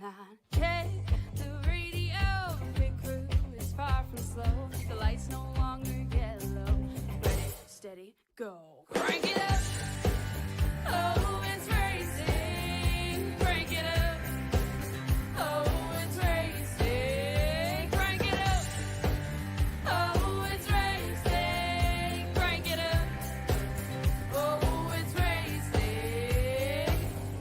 line. Check the radio, pit crew is far from slow. The lights no longer yellow. Ready, steady, go. Crank it up. Oh, it's racing. Crank it up. Oh, it's racing. Crank it up. Oh, it's racing. Crank it up. Oh, it's racing.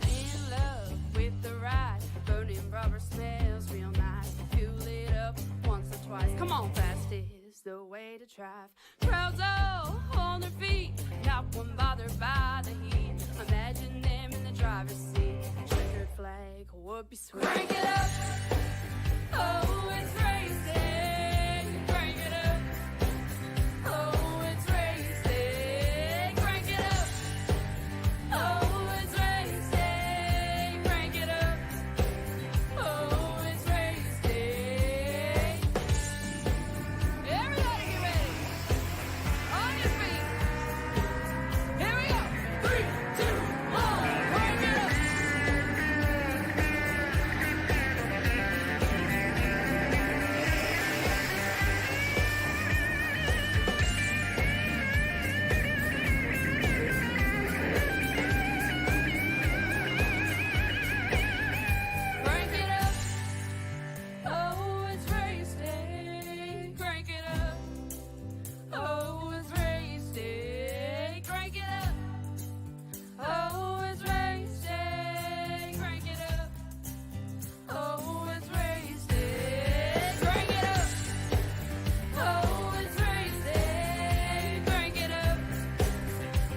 In love with the ride. Burning rubber smells real nice. Fuel it up once or twice. Come on, fast is the way to drive. Crowds all on their feet, not one bothered by the heat. Imagine them in the driver's seat. Checkered flag would be sweet. Crank it up. Oh, it's racing. Crank it up. Oh, it's racing. Crank it up. Oh, it's racing. Crank it up. Oh, it's racing. Everybody get ready. On your feet. Here we go. 3, 2, 1. Crank it up. Crank it up. Oh, it's racing. Crank it up. Oh, it's racing. Crank it up. Oh, it's racing. Crank it up. Oh, it's racing. Crank it up. Oh, it's racing. Crank it up.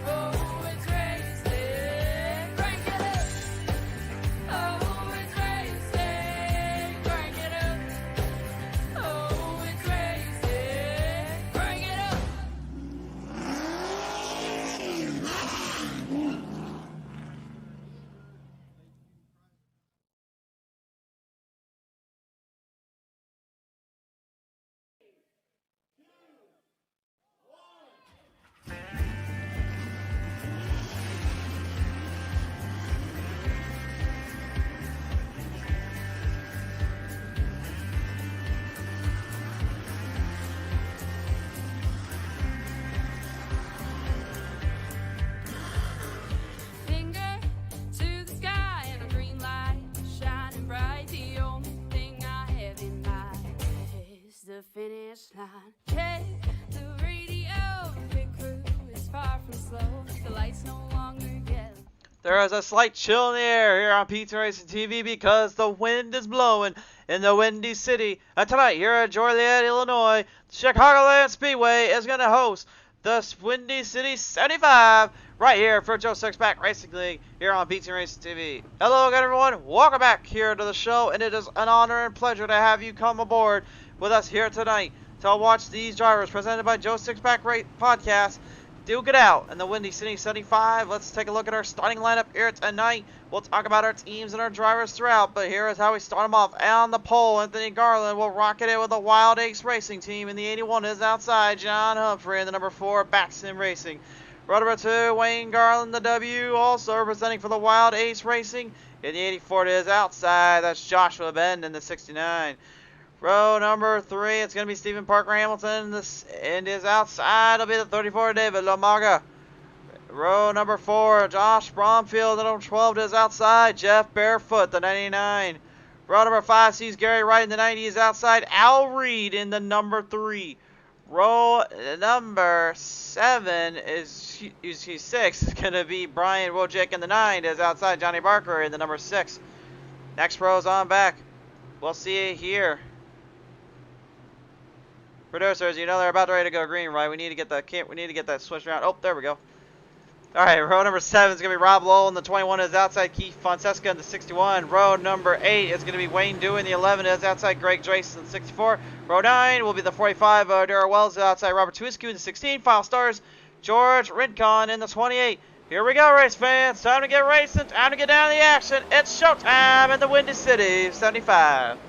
Oh, it's racing. Crank it up. Oh, it's racing. Crank it up. Oh, it's racing. Crank it up. Finger to the sky and a green light shining bright. The only thing I have in mind is the finish line. Check the radio, pit crew is far from slow. The lights no longer yellow. There is a slight chill in the air here on PTM Racing TV because the wind is blowing in the Windy City. And tonight here at Joliet, Illinois, Chicagoland Speedway is going to host the Windy City 75 right here for Joe Sixpack Racing League here on PTM Racing TV. Hello again, everyone. Welcome back here to the show, and it is an honor and pleasure to have you come aboard with us here tonight to watch these drivers presented by Joe Sixpack Podcast duke it out in the Windy City 75. Let's take a look at our starting lineup here tonight. We'll talk about our teams and our drivers throughout, but here is how we start them off. On the pole, Anthony Garland will rocket it with the Wild Ace Racing team. In the 81 is outside John Humphrey, and the number 4, Baxton Racing. Row number 2, Wayne Garland, the W, also representing for the Wild Ace Racing. In the 84 it is outside, that's Joshua Bend in the 69. Row number 3, it's going to be Stephen Parker Hamilton. This end is outside. It'll be the 34, David Lamaga. Row number 4, Josh Bromfield. The number 12 is outside. Jeff Barefoot, the 99. Row number 5 sees Gary Wright in the 90 is outside. Al Reed in the number 3. Row number 7 is 6. It's going to be Brian Wojcik in the 9 is outside. Johnny Barker in the number 6. Next row is on back. We'll see it here. Producers, you know they're about ready to go green, right? We need to get that switched around. Oh, there we go. All right, row number 7 is going to be Rob Lowell, and the 21 is outside Keith Fonseca in the 61. Row number 8 is going to be Wayne Dewey, and the 11 is outside Greg Drace in the 64. Row 9 will be the 45, Darrell Wells outside Robert Twisky in the 16. Final stars, George Rincon in the 28. Here we go, race fans. Time to get racing. Time to get down to the action. It's showtime in the Windy City 75.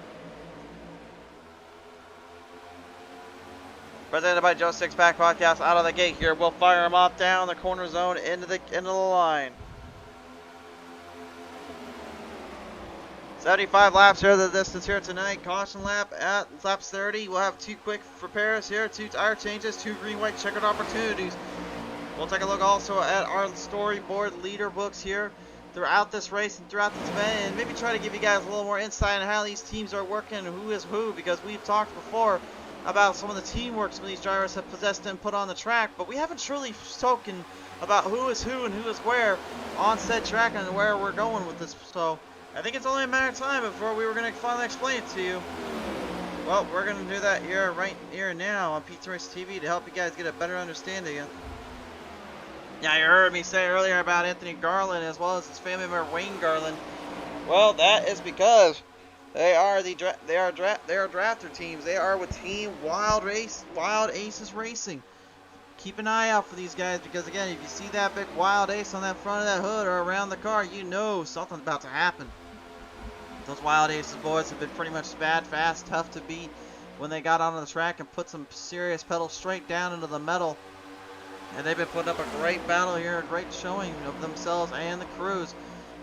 Presented by Joe Sixpack Podcast. Out of the gate here, we'll fire them off down the corner zone into the line. 75 laps here, the distance here tonight. Caution lap at lap 30. We'll have 2 quick repairs here, 2 tire changes, 2 green-white checkered opportunities. We'll take a look also at our storyboard leader books here throughout this race and throughout this event, and maybe try to give you guys a little more insight on how these teams are working and who is who, because we've talked before about some of the teamwork some of these drivers have possessed and put on the track, but we haven't truly spoken about who is who and who is where on said track and where we're going with this. So I think it's only a matter of time before we were going to finally explain it to you. Well, we're going to do that here, right here and now on PTM Racing TV to help you guys get a better understanding. Yeah, you heard me say earlier about Anthony Garland as well as his family member Wayne Garland. Well, that is because they are drafter teams. They are with Team Wild Aces Racing. Keep an eye out for these guys, because again, if you see that big Wild Ace on that front of that hood or around the car, you know something's about to happen. Those Wild Aces boys have been pretty much bad, fast, tough to beat when they got onto the track and put some serious pedals straight down into the metal. And they've been putting up a great battle here, a great showing of themselves and the crews.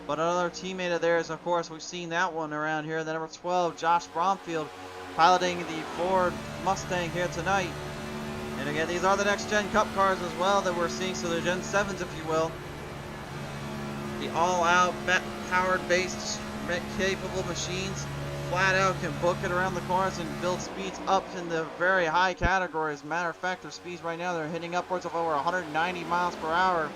But another teammate of theirs, of course, we've seen that one around here, the number 12, Josh Bromfield, piloting the Ford Mustang here tonight. And again, these are the next gen Cup cars as well that we're seeing, so they're Gen 7s, if you will. The all-out powered based capable machines flat out can book it around the corners and build speeds up in the very high categories. Matter of fact, their speeds right now, they're hitting upwards of over 190 miles per hour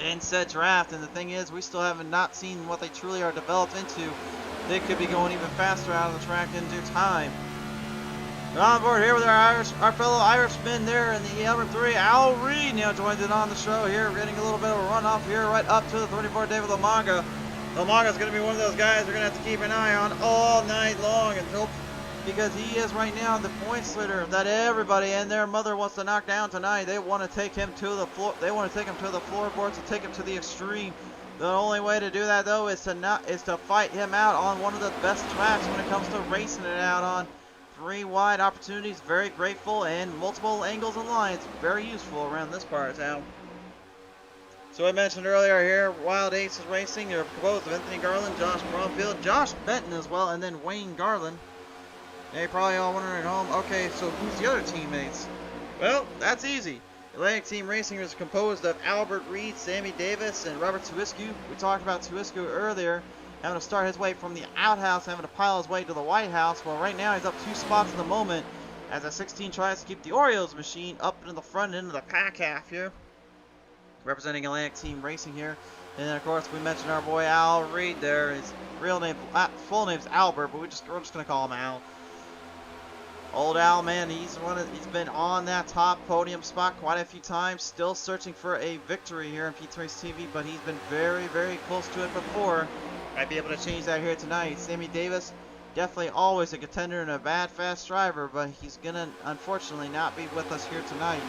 in said draft. And the thing is, we still haven't not seen what they truly are developed into. They could be going even faster out of the track in due time. We're on board here with our fellow Irishman there in the number 3, Al Reed now joins in on the show here. We're getting a little bit of a runoff here right up to the 34, David Lamaga. Lamaga's going to be one of those guys we're going to have to keep an eye on all night long until, because he is right now the points leader that everybody and their mother wants to knock down tonight. They want to take him to the floor. They want to take him to the floorboards and take him to the extreme. The only way to do that though is to fight him out on one of the best tracks when it comes to racing it out on. 3 wide opportunities, very grateful, and multiple angles and lines, very useful around this part of town. So I mentioned earlier here, Wild Aces Racing, they're composed of Anthony Garland, Josh Bromfield, Josh Benton as well, and then Wayne Garland. Now you're probably all wondering at home, okay, so who's the other teammates? Well, that's easy. Atlantic Team Racing is composed of Albert Reed, Sammy Davis, and Robert Tuiscu. We talked about Tuiscu earlier, having to start his way from the outhouse, having to pile his way to the White House. Well, right now he's up 2 spots in the moment as a 16 tries to keep the Orioles machine up into the front end of the pack half here, representing Atlantic Team Racing here. And then of course we mentioned our boy Al Reed there. His real name, full name's Albert, but we're just gonna call him Al. Old Al, man, he's been on that top podium spot quite a few times, still searching for a victory here on PTM Racing TV, but he's been very, very close to it before. Might be able to change that here tonight. Sammy Davis, definitely always a contender and a bad, fast driver, but he's gonna unfortunately not be with us here tonight.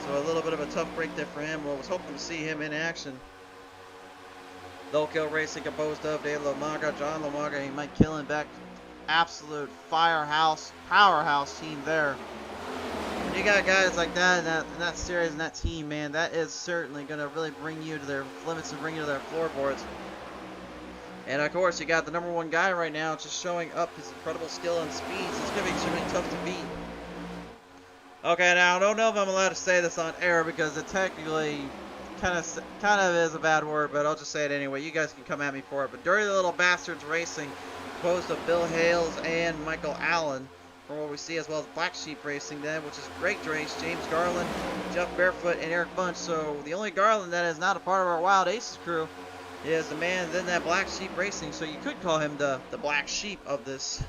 So a little bit of a tough break there for him. Well, I was hoping to see him in action. Low Kill Racing composed of Dave Lamaga, John Lamaga, he might kill him back. Absolute powerhouse team there. When you got guys like that in that series and that team, man, that is certainly gonna really bring you to their limits and bring you to their floorboards. And of course, you got the number 1 guy right now just showing up his incredible skill and speeds. It's going to be extremely tough to beat. Okay, now I don't know if I'm allowed to say this on air because it technically kind of is a bad word, but I'll just say it anyway. You guys can come at me for it. But Dirty Little Bastards Racing, composed of Bill Hales and Michael Allen, from what we see, as well as Black Sheep Racing then, which is great race. James Garland, Jeff Barefoot, and Eric Bunch. So the only Garland that is not a part of our Wild Aces crew is the man in that Black Sheep Racing, so you could call him the Black Sheep of this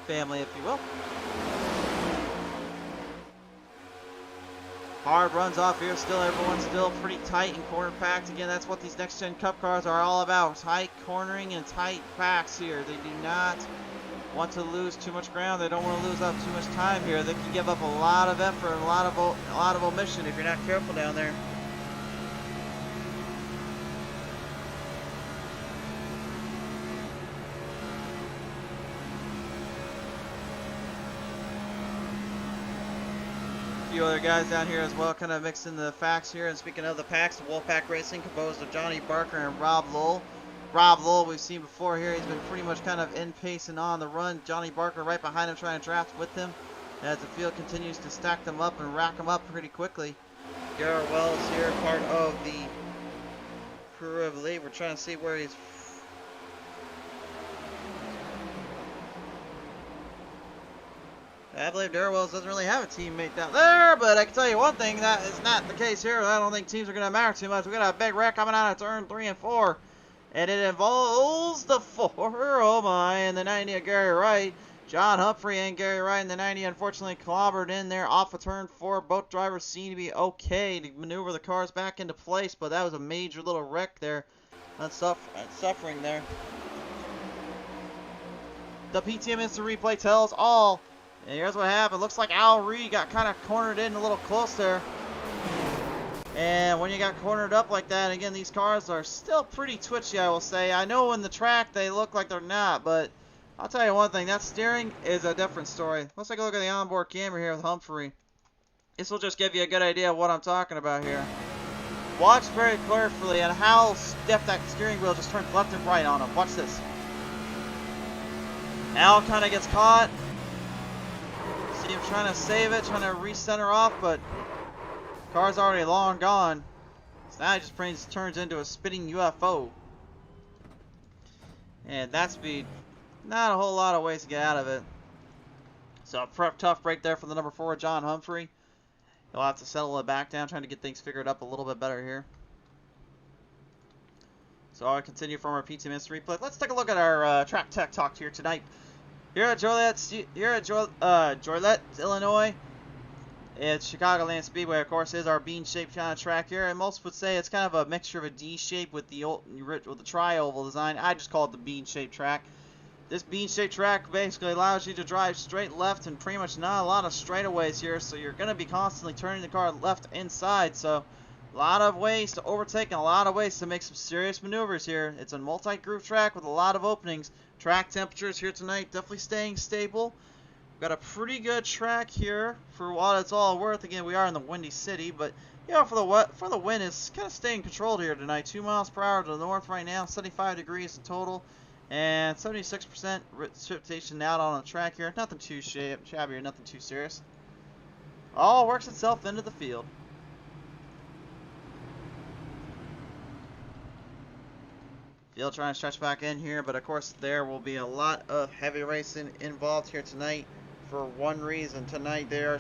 family, if you will. Hard runs off here still. Everyone's still pretty tight and corner packed. Again, that's what these next gen Cup cars are all about. Tight cornering and tight packs here. They do not want to lose too much ground. They don't want to lose up too much time here. They can give up a lot of effort and a lot of omission if you're not careful down there. Few other guys down here as well, kind of mixing the facts here. And speaking of the packs, the Wolfpack Racing, composed of Johnny Barker and Rob Lowell. Rob Lowell we've seen before here. He's been pretty much kind of in pace and on the run. Johnny Barker right behind him trying to draft with him as the field continues to stack them up and rack them up pretty quickly. Garrett Wells here, part of the crew of lead. We're trying to see where he's. I believe Darrell Wells doesn't really have a teammate down there, but I can tell you one thing, that is not the case here. I don't think teams are going to matter too much. We got a big wreck coming out of turn 3 and 4, and it involves the 4, oh my, and the 90 of Gary Wright. John Humphrey and Gary Wright in the 90 unfortunately clobbered in there off of turn 4. Both drivers seem to be okay to maneuver the cars back into place, but that was a major little wreck there. Suffering there. The PTM Instant Replay tells all. And here's what happened. Looks like Al Reed got kind of cornered in a little close there. And when you got cornered up like that, again, these cars are still pretty twitchy, I will say. I know in the track they look like they're not, but I'll tell you one thing. That steering is a different story. Let's take a look at the onboard camera here with Humphrey. This will just give you a good idea of what I'm talking about here. Watch very carefully on how stiff that steering wheel just turns left and right on him. Watch this. Al kind of gets caught. See him trying to save it, trying to recenter off, but car's already long gone. So now it just turns into a spinning UFO. And that speed, not a whole lot of ways to get out of it. So a tough break there for the number 4, John Humphrey. He'll have to settle it back down, trying to get things figured up a little bit better here. So I'll continue from our PTM Instant Replay. Let's take a look at our track tech talk here tonight. Here at Joliet, Illinois, it's Chicagoland Speedway, of course, is our bean-shaped kind of track here, and most would say it's kind of a mixture of a D shape with the tri-oval design. I just call it the bean-shaped track. This bean-shaped track basically allows you to drive straight left and pretty much not a lot of straightaways here, so you're going to be constantly turning the car left inside. So a lot of ways to overtake and a lot of ways to make some serious maneuvers here. It's a multi-groove track with a lot of openings. Track temperatures here tonight definitely staying stable. We've got a pretty good track here for what it's all worth. Again, we are in the Windy City, but you know, for the wind, it's kind of staying controlled here tonight. 2 miles per hour to the north right now, 75 degrees in total, and 76% precipitation out on the track here. Nothing too shabby or nothing too serious. All works itself into the field. Field trying to stretch back in here, but of course there will be a lot of heavy racing involved here tonight. For one reason, tonight they are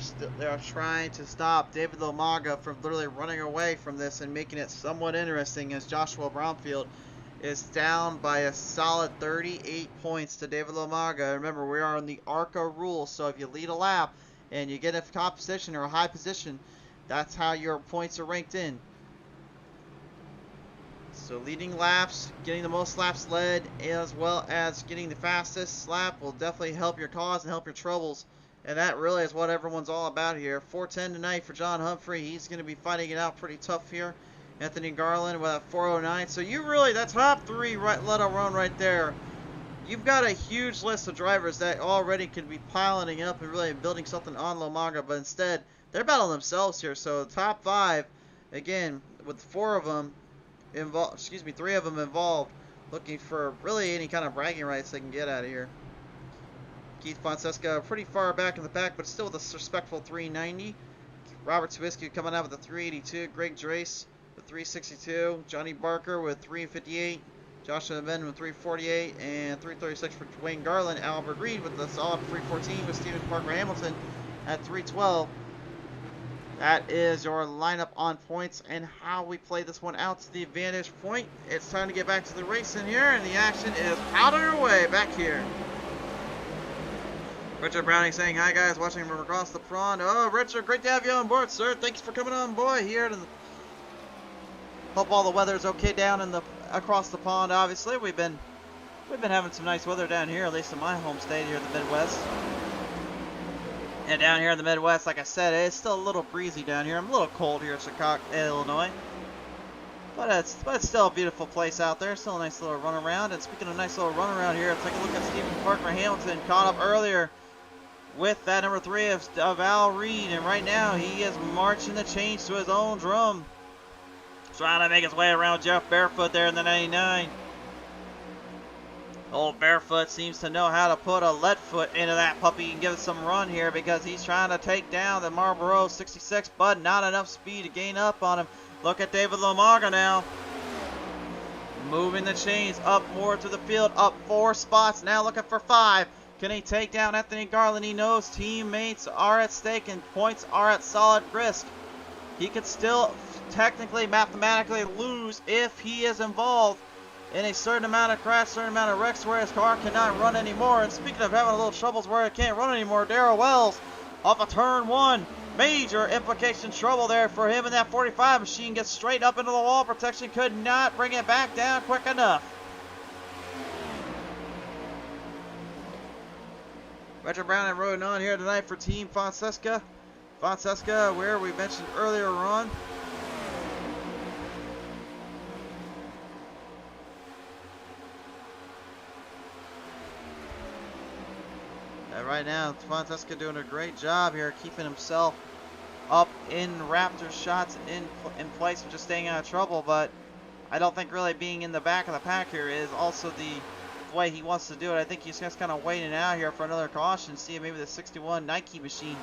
trying to stop David Lomaga from literally running away from this and making it somewhat interesting, as Joshua Brownfield is down by a solid 38 points to David Lomaga. Remember, we are in the ARCA rule, so if you lead a lap and you get a top position or a high position, that's how your points are ranked in. So leading laps, getting the most laps led, as well as getting the fastest lap will definitely help your cause and help your troubles. And that really is what everyone's all about here. 4:10 tonight for John Humphrey. He's going to be fighting it out pretty tough here. Anthony Garland with a 4:09. So you really, that top 3 let alone right there, you've got a huge list of drivers that already could be piloting up and really building something on Lomaga. But instead, they're battling themselves here. So the top 5, again, with 3 of them involved, looking for really any kind of bragging rights they can get out of here. Keith Fonseca pretty far back in the pack, but still with a respectful 390. Robert Twisky coming out with a 382. Greg Drace with 362. Johnny Barker with 358. Joshua Ben with 348. And 336 for Dwayne Garland. Albert Reed with a solid 314 with Stephen Parker Hamilton at 312. That is your lineup on points and how we play this one out to the advantage point. It's time to get back to the racing here, and the action is out of your way back here. Richard Browning saying, hi guys, watching from across the pond. Oh, Richard, great to have you on board, sir. Thanks for coming on board here. Hope all the weather's okay down in across the pond. Obviously, we've been having some nice weather down here, at least in my home state here in the Midwest. And down here in the Midwest, like I said, it's still a little breezy down here. I'm a little cold here in Chicago, Illinois. But it's still a beautiful place out there. Still a nice little run around. And speaking of nice little run around here, let's take a look at Stephen Parker Hamilton, caught up earlier with that number 3 of Al Reed. And right now, he is marching the change to his own drum. Trying to make his way around Jeff Barefoot there in the 99. Old Barefoot seems to know how to put a lead foot into that puppy and give it some run here because he's trying to take down the Marlboro 66, but not enough speed to gain up on him. Look at David Lomaga now. Moving the chains up more to the field, up 4 spots, now looking for 5. Can he take down Anthony Garland? He knows teammates are at stake and points are at solid risk. He could still technically, mathematically lose if he is involved in a certain amount of crash, certain amount of wrecks where his car cannot run anymore. And speaking of having a little troubles where it can't run anymore, Darrell Wells off of turn 1. Major implication trouble there for him, and that 45 machine gets straight up into the wall protection, could not bring it back down quick enough. Richard Brown and rolling on here tonight for Team Fonseca. Fonseca, where we mentioned earlier on, right now, Fonseca doing a great job here, keeping himself up in Raptor shots in place and just staying out of trouble. But I don't think really being in the back of the pack here is also the way he wants to do it. I think he's just kind of waiting out here for another caution, see if maybe the 61 Nike machine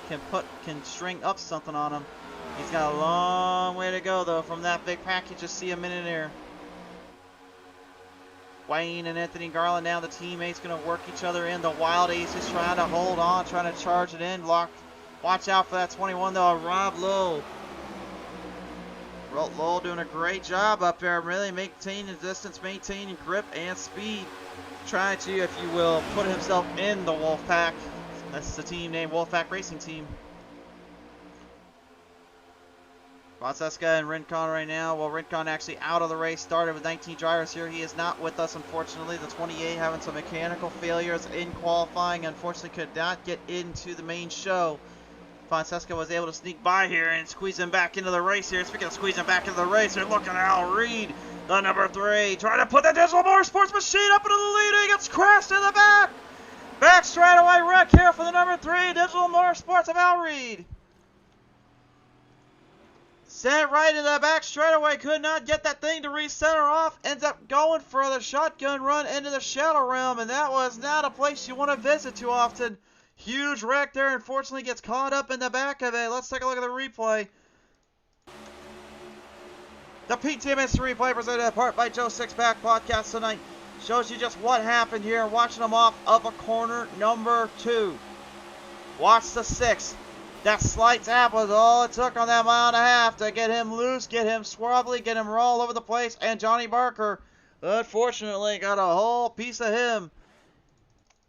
can string up something on him. He's got a long way to go though from that big pack. You just see him in there. Wayne and Anthony Garland now, the teammates going to work each other in. The Wild Aces trying to hold on, trying to charge it in. Watch out for that 21 though, Rob Lowe. Lowe doing a great job up there, really maintaining distance, maintaining grip and speed. Trying to, if you will, put himself in the Wolfpack. That's the team name, Wolfpack Racing Team. Fonseca and Rincon right now. Well, Rincon actually out of the race, started with 19 drivers here. He is not with us, unfortunately. The 28 having some mechanical failures in qualifying. Unfortunately, could not get into the main show. Fonseca was able to sneak by here and squeeze him back into the race here. Speaking of squeezing back into the race, they're looking at Al Reed, the number 3, trying to put the Digital Motorsports machine up into the lead. He gets crashed in the back. Back straightaway wreck here for the number 3, Digital Motorsports of Al Reed. Sent right in the back straightaway, could not get that thing to recenter off, ends up going for the shotgun run into the Shadow Realm, and that was not a place you want to visit too often. Huge wreck there, unfortunately gets caught up in the back of it. Let's take a look at the replay. The PTM Racing replay presented in part by Joe Sixpack Podcast tonight shows you just what happened here, watching them off of a corner number 2. Watch the 6. That slight tap was all it took on that 1.5 miles to get him loose, get him swirly, get him all over the place. And Johnny Barker, unfortunately, got a whole piece of him.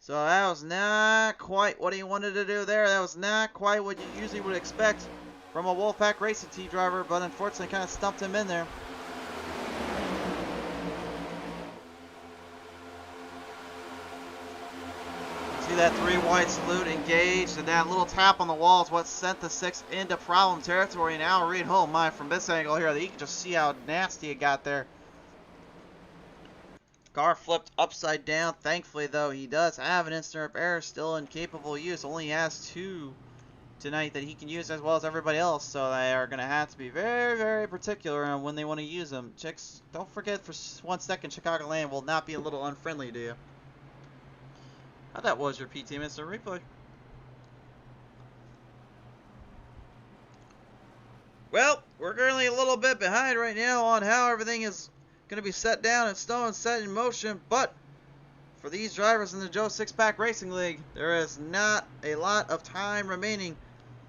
So that was not quite what he wanted to do there. That was not quite what you usually would expect from a Wolfpack Racing Team driver, but unfortunately kind of stumped him in there. See that 3 white salute engaged, and that little tap on the wall is what sent the 6 into problem territory. And Al Reed, oh my, from this angle here, you can just see how nasty it got there. Car flipped upside down. Thankfully, though, he does have an instant repair still in capable use. Only has 2 tonight that he can use as well as everybody else. So they are going to have to be very, very particular on when they want to use them. Chicks, don't forget for 1 second, Chicagoland will not be a little unfriendly to you. That was your PTM Instant Replay. Well, we're currently a little bit behind right now on how everything is going to be set down in stone, set in motion, but for these drivers in the Joe Sixpack Racing League, there is not a lot of time remaining,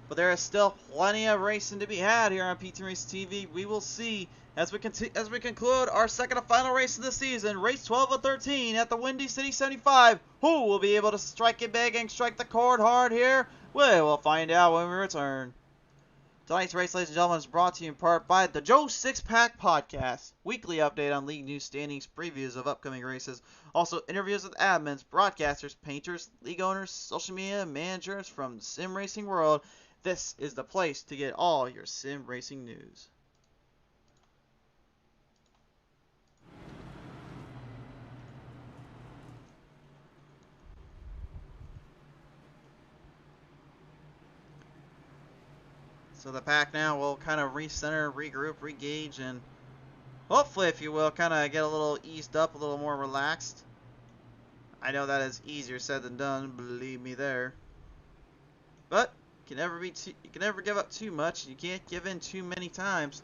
but there is still plenty of racing to be had here on PTM Racing TV. We will see as we conclude our second and final race of the season, race 12 of 13 at the Windy City 75. Who will be able to strike it big and strike the cord hard here? We will find out when we return. Tonight's race, ladies and gentlemen, is brought to you in part by the Joe Sixpack Podcast. Weekly update on league news, standings, previews of upcoming races. Also, interviews with admins, broadcasters, painters, league owners, social media managers from the sim racing world. This is the place to get all your sim racing news. So the pack now will kind of recenter, regroup, regauge, and hopefully, if you will, kind of get a little eased up, a little more relaxed. I know that is easier said than done, believe me there. But you can never give up too much. You can't give in too many times.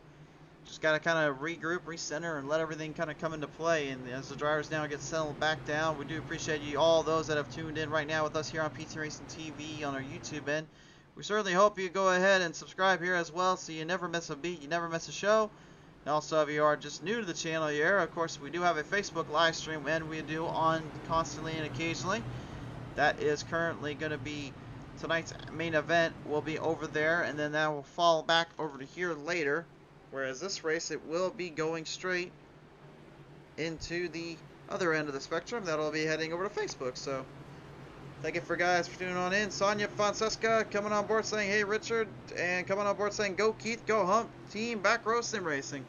Just gotta kind of regroup, recenter, and let everything kind of come into play. And as the drivers now get settled back down, we do appreciate you all those that have tuned in right now with us here on PTM Racing TV on our YouTube end. We certainly hope you go ahead and subscribe here as well, so you never miss a beat, you never miss a show. And also, if you are just new to the channel here, of course, we do have a Facebook live stream, and we do on constantly and occasionally. That is currently going to be tonight's main event. Will be over there, and then that will fall back over to here later. Whereas this race, it will be going straight into the other end of the spectrum. That'll be heading over to Facebook. So, thank you for guys for tuning on in. Sonia Fonseca coming on board saying, hey Richard, and coming on board saying, go Keith, go Hump, Team Back Row Sim Racing.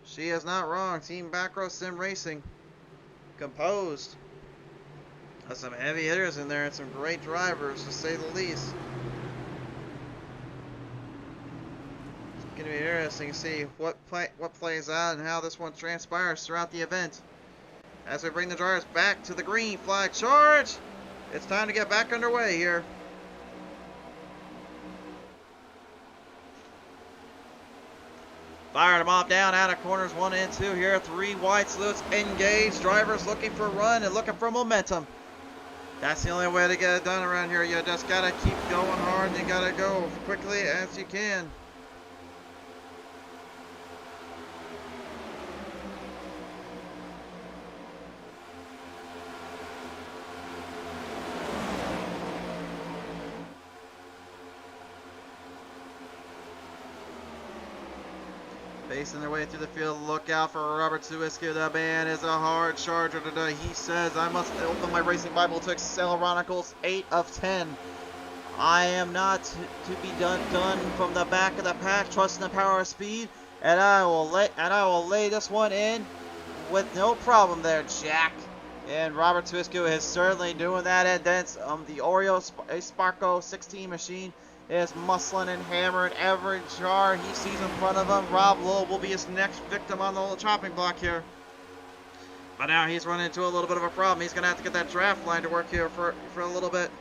She is not wrong. Team Back Row Sim Racing, composed of some heavy hitters in there and some great drivers, to say the least. It's going to be interesting to see what plays out and how this one transpires throughout the event. As we bring the drivers back to the green flag charge, it's time to get back underway here. Firing them off down out of corners 1 and 2 here. 3 wide slits engaged. Drivers looking for a run and looking for momentum. That's the only way to get it done around here. You just got to keep going hard and you got to go quickly as you can. Facing their way through the field. Look out for Robert Suiski. The man is a hard charger today. He says, I must open my racing Bible to Excel Chronicles 8 of 10. I am not to be done from the back of the pack, trusting the power of speed, and I will lay this one in with no problem there, Jack. And Robert Suiski is certainly doing that, and then the Oreo Sparko 16 machine is muscling and hammering every jar he sees in front of him. Rob Lowe will be his next victim on the little chopping block here. But now he's running into a little bit of a problem. He's going to have to get that draft line to work here for a little bit.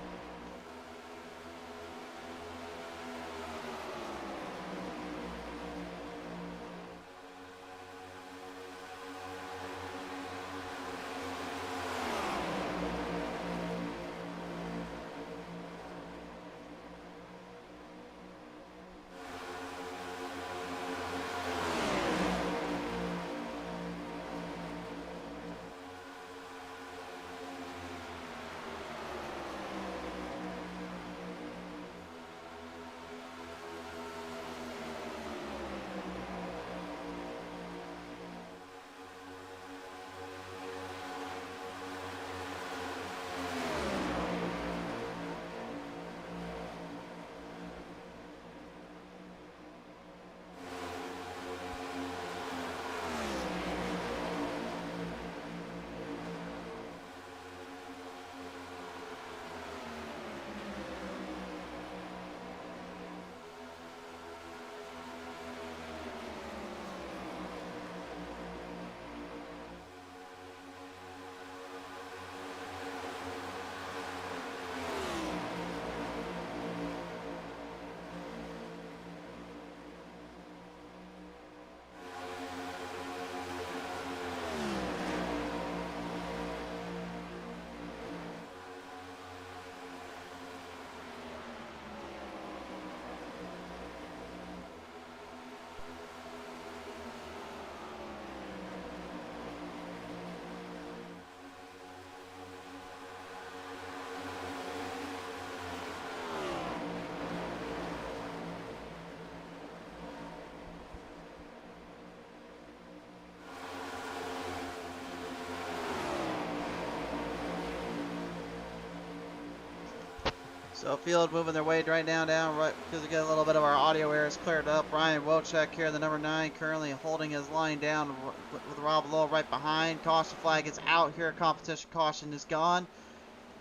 So field moving their way right now down, right, because we get a little bit of our audio errors cleared up. Ryan Wojcik here, the number 9, currently holding his line down with Rob Lowe right behind. Caution flag is out here. Competition caution is gone.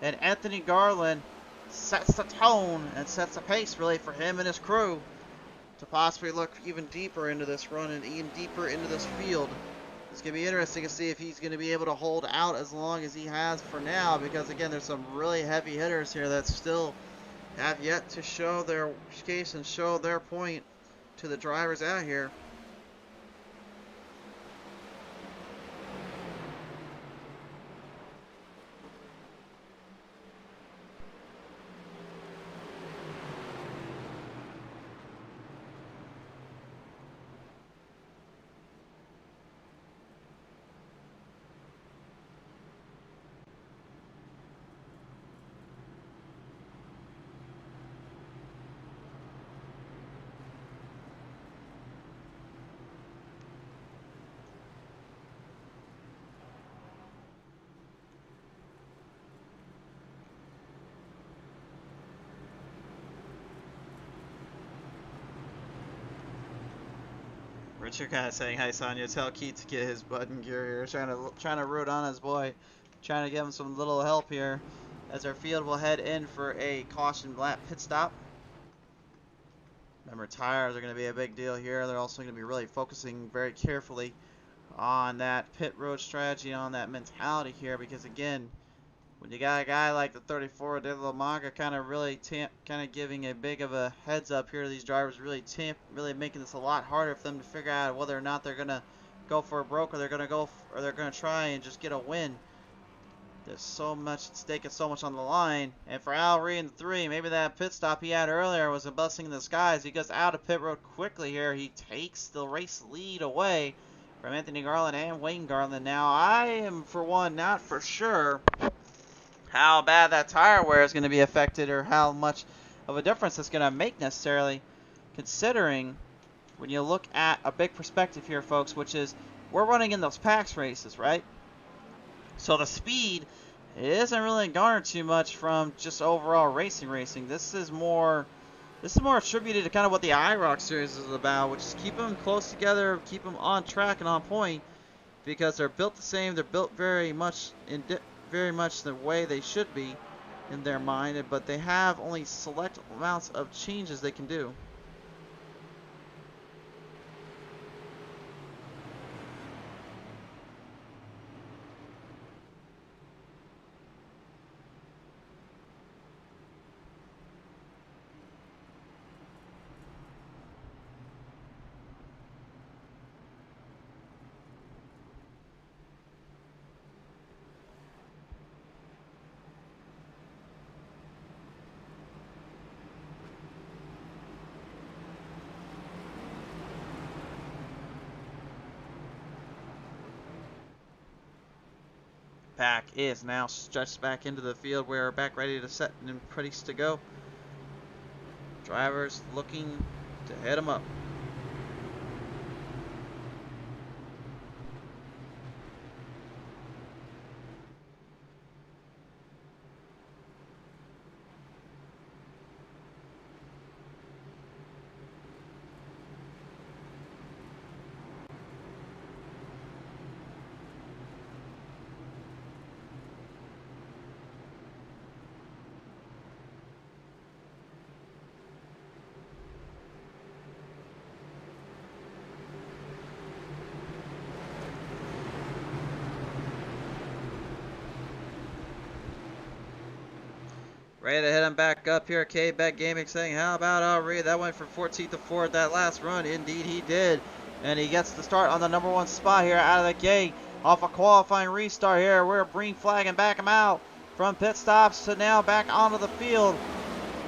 And Anthony Garland sets the tone and sets the pace really for him and his crew to possibly look even deeper into this run and even deeper into this field. It's going to be interesting to see if he's going to be able to hold out as long as he has for now, because again, there's some really heavy hitters here that still have yet to show their case and show their point to the drivers out here. Richard kind of saying, "Hi Sonya, tell Keith to get his button gear here." Trying to root on his boy, trying to give him some little help here, as our field will head in for a caution lap pit stop. Remember, tires are going to be a big deal here. They're also going to be really focusing very carefully on that pit road strategy, on that mentality here, because again, when you got a guy like the 34 De La Maga kind of giving a big of a heads up here to these drivers, really making this a lot harder for them to figure out whether or not they're gonna go for a broke, or they're gonna try and just get a win. There's so much at stake and so much on the line. And for Al Reed in 3, maybe that pit stop he had earlier was a blessing in disguise. He goes out of pit road quickly here. He takes the race lead away from Anthony Garland and Wayne Garland. Now, I am, for one, not for sure how bad that tire wear is going to be affected, or how much of a difference it's going to make necessarily, considering when you look at a big perspective here, folks, which is we're running in those PAX races, right? So the speed isn't really garnered too much from just overall racing. This is more attributed to kind of what the IROC series is about, which is keep them close together, keep them on track and on point, because they're built the same. They're built very much the way they should be in their mind, but they have only select amounts of changes they can do. Pack is now stretched back into the field. We're back ready to set and ready to go. Drivers looking to head them up. Ready to hit him back up here. K-Bet Gaming saying, how about Al Reed? That went from 14th to 4th that last run. Indeed he did. And he gets the start on the number 1 spot here out of the gate. Off a qualifying restart here. We're green flag and back him out from pit stops to now back onto the field.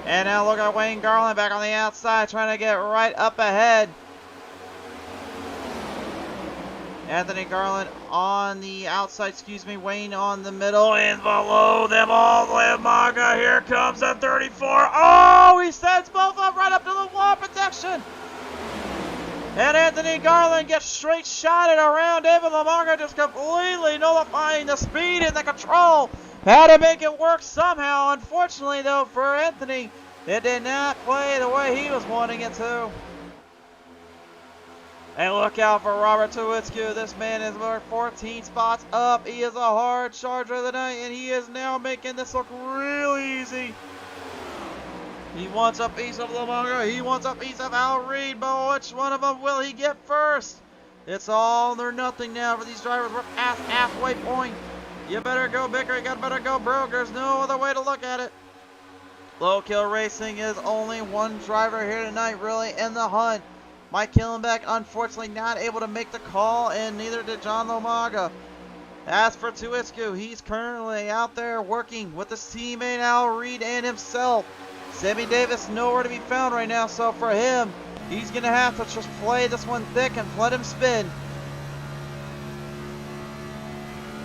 And now look at Wayne Garland back on the outside trying to get right up ahead. Anthony Garland on the outside, Wayne on the middle, and below them all, Lamaga, here comes the 34. Oh, he sends both up right up to the wall protection. And Anthony Garland gets straight shotted around David Lamaga, just completely nullifying the speed and the control. Had to make it work somehow. Unfortunately, though, for Anthony, it did not play the way he was wanting it to. And look out for Robert Tuwitsky. This man is 14 spots up. He is a hard charger of the night, and he is now making this look real easy. He wants a piece of Lamaga. He wants a piece of Al Reed, but which one of them will he get first? It's all or nothing now for these drivers. We're past halfway point. You better go bigger. You better go broke. There's no other way to look at it. Low Kill Racing is only one driver here tonight, really, in the hunt. Mike Killenbeck, unfortunately, not able to make the call, and neither did John Lomaga. As for Tuisku, he's currently out there working with his teammate Al Reed and himself. Sammy Davis nowhere to be found right now, so for him, he's going to have to just play this one thick and let him spin.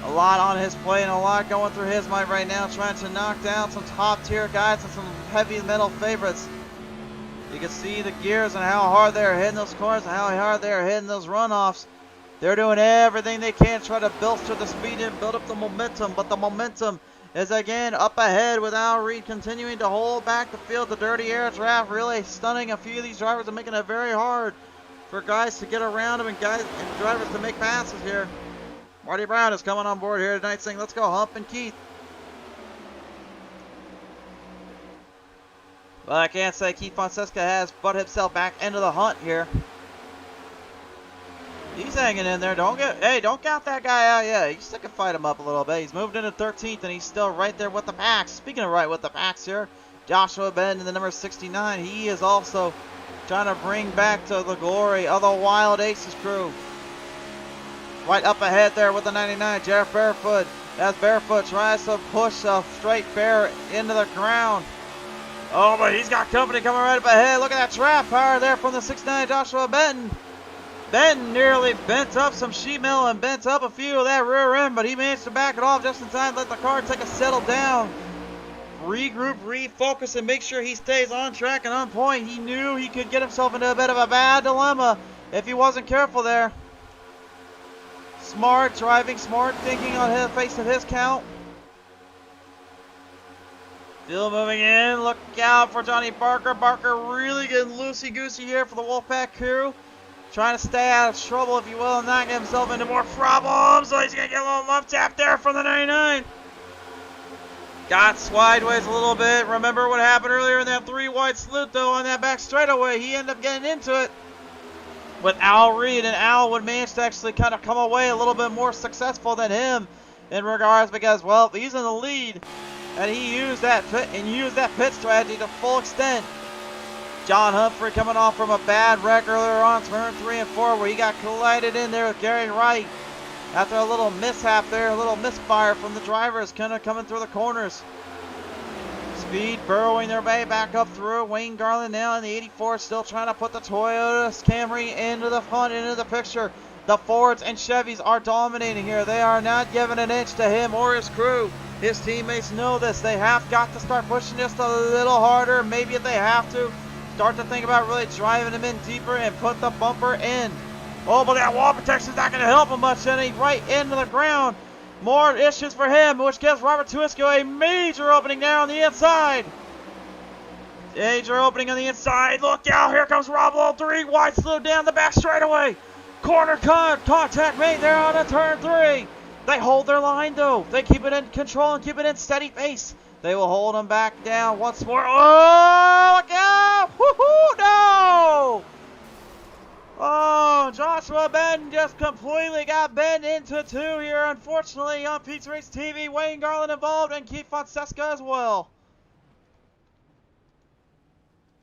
A lot on his plate and a lot going through his mind right now, trying to knock down some top tier guys and some heavy metal favorites. You can see the gears and how hard they're hitting those corners and how hard they're hitting those runoffs. They're doing everything they can to try to bolster the speed and build up the momentum, but the momentum is again up ahead with Al Reed continuing to hold back the field. The dirty air draft really stunning a few of these drivers and making it very hard for guys to get around them and drivers to make passes here. Marty Brown is coming on board here tonight saying, let's go Hump and Keith. Well, I can't say Keith Fonseca has butt himself back into the hunt here. He's hanging in there. Don't count that guy out yet. You still can fight him up a little bit. He's moved into 13th and he's still right there with the packs. Speaking of right with the packs here, Joshua Ben in the number 69. He is also trying to bring back to the glory of the Wild Aces crew. Right up ahead there with the 99, Jeff Barefoot. As Barefoot tries to push a straight bear into the ground. Oh, but he's got company coming right up ahead. Look at that trap power there from the 69, Joshua Benton. Benton nearly bent up some sheet metal and bent up a few of that rear end, but he managed to back it off just in time, let the car take a settle down. Regroup, refocus, and make sure he stays on track and on point. He knew he could get himself into a bit of a bad dilemma if he wasn't careful there. Smart driving, smart thinking on the face of his count. Still moving in. Look out for Johnny Barker. Barker really getting loosey-goosey here for the Wolfpack crew. Trying to stay out of trouble, if you will, and not get himself into more problems. So he's going to get a little love tap there from the 99. Got sideways a little bit. Remember what happened earlier in that 3-wide slit, though, on that back straightaway. He ended up getting into it with Al Reed, and Al would manage to actually kind of come away a little bit more successful than him in regards because, well, he's in the lead, and he used that pit strategy to full extent. John Humphrey coming off from a bad wreck earlier on turn 3 and 4 where he got collided in there with Gary Wright after a little mishap there, a little misfire from the drivers kind of coming through the corners. Speed burrowing their way back up through. Wayne Garland now in the 84 still trying to put the Toyota Camry into the front, into the picture. The Fords and Chevys are dominating here. They are not giving an inch to him or his crew. His teammates know this. They have got to start pushing just a little harder. Maybe if they have to, start to think about really driving him in deeper and put the bumper in. Oh, but that wall protection is not going to help him much. And he's right into the ground. More issues for him, which gives Robert Tuisku a major opening there on the inside. Major opening on the inside. Look out, here comes Rob Lowe. 3-wide slowed down the back straightaway. Corner contact made there on a turn 3. They hold their line, though. They keep it in control and keep it in steady pace. They will hold him back down once more. Oh, look out! Woohoo! No! Oh, Joshua Ben just completely got bent into 2 here, unfortunately, on PTM Racing TV. Wayne Garland involved and Keith Fonseca as well.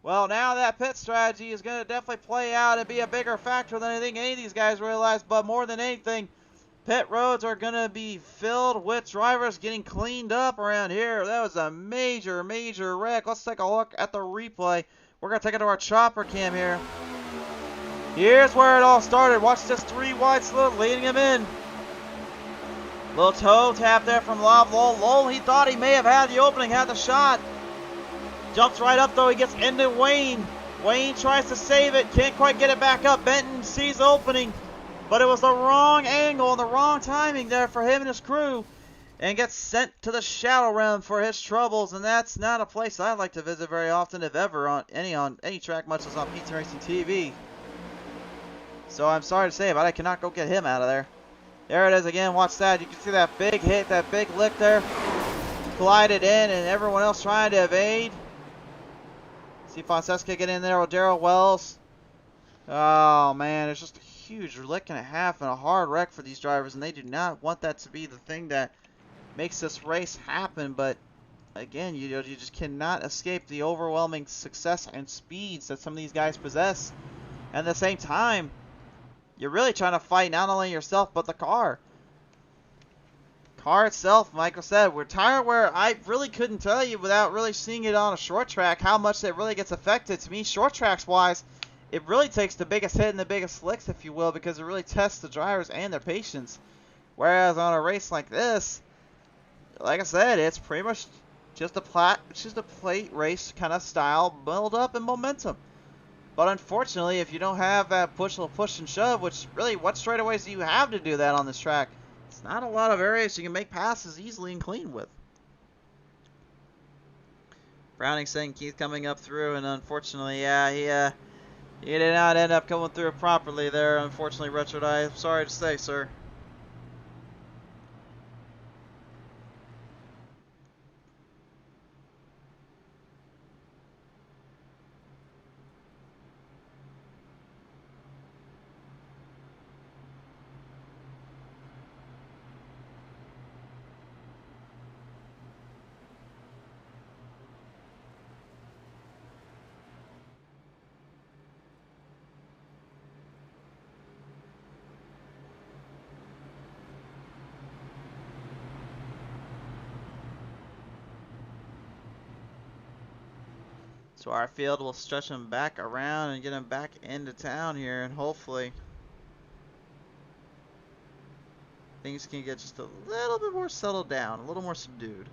Well, now that pit strategy is going to definitely play out and be a bigger factor than I think any of these guys realize, but more than anything, pit roads are going to be filled with drivers getting cleaned up around here. That was a major, major wreck. Let's take a look at the replay. We're going to take it to our chopper cam here. Here's where it all started. Watch this 3-wide slip leading him in. Little toe tap there from Lob Lowell. Lowell, he thought he may have had the opening, had the shot. Jumps right up, though. He gets into Wayne. Wayne tries to save it. Can't quite get it back up. Benton sees the opening. But it was the wrong angle and the wrong timing there for him and his crew. And gets sent to the shadow realm for his troubles. And that's not a place I like to visit very often, if ever, on any track, much as on PTM Racing TV. So I'm sorry to say, but I cannot go get him out of there. There it is again. Watch that. You can see that big hit, that big lick there. Collided in, and everyone else trying to evade. See Fonseca get in there with Darrell Wells. Oh, man. It's just a huge lick and a half and a hard wreck for these drivers, and they do not want that to be the thing that makes this race happen. But again, you just cannot escape the overwhelming success and speeds that some of these guys possess. And at the same time, you're really trying to fight not only yourself but the car. Car itself, Michael said, we're tired where I really couldn't tell you without really seeing it on a short track how much it really gets affected. To me, short tracks wise, it really takes the biggest hit and the biggest slicks, if you will, because it really tests the drivers and their patience. Whereas on a race like this, like I said, it's pretty much just a plate race kind of style, build up and momentum. But unfortunately, if you don't have that push and shove, which really, what straightaways do you have to do that on this track? It's not a lot of areas you can make passes easily and clean with. Browning saying Keith coming up through, and unfortunately, yeah, he did not end up coming through properly there. Unfortunately, Retro, I'm sorry to say, sir. So our field will stretch him back around and get him back into town here, and hopefully things can get just a little bit more settled down, a little more subdued.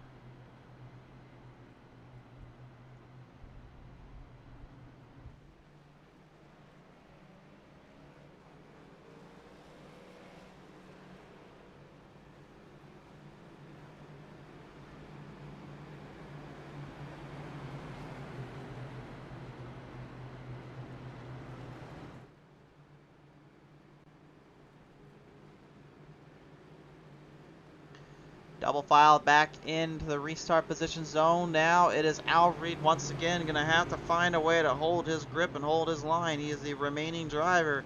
Double file back into the restart position zone. Now it is Al Reed once again going to have to find a way to hold his grip and hold his line. He is the remaining driver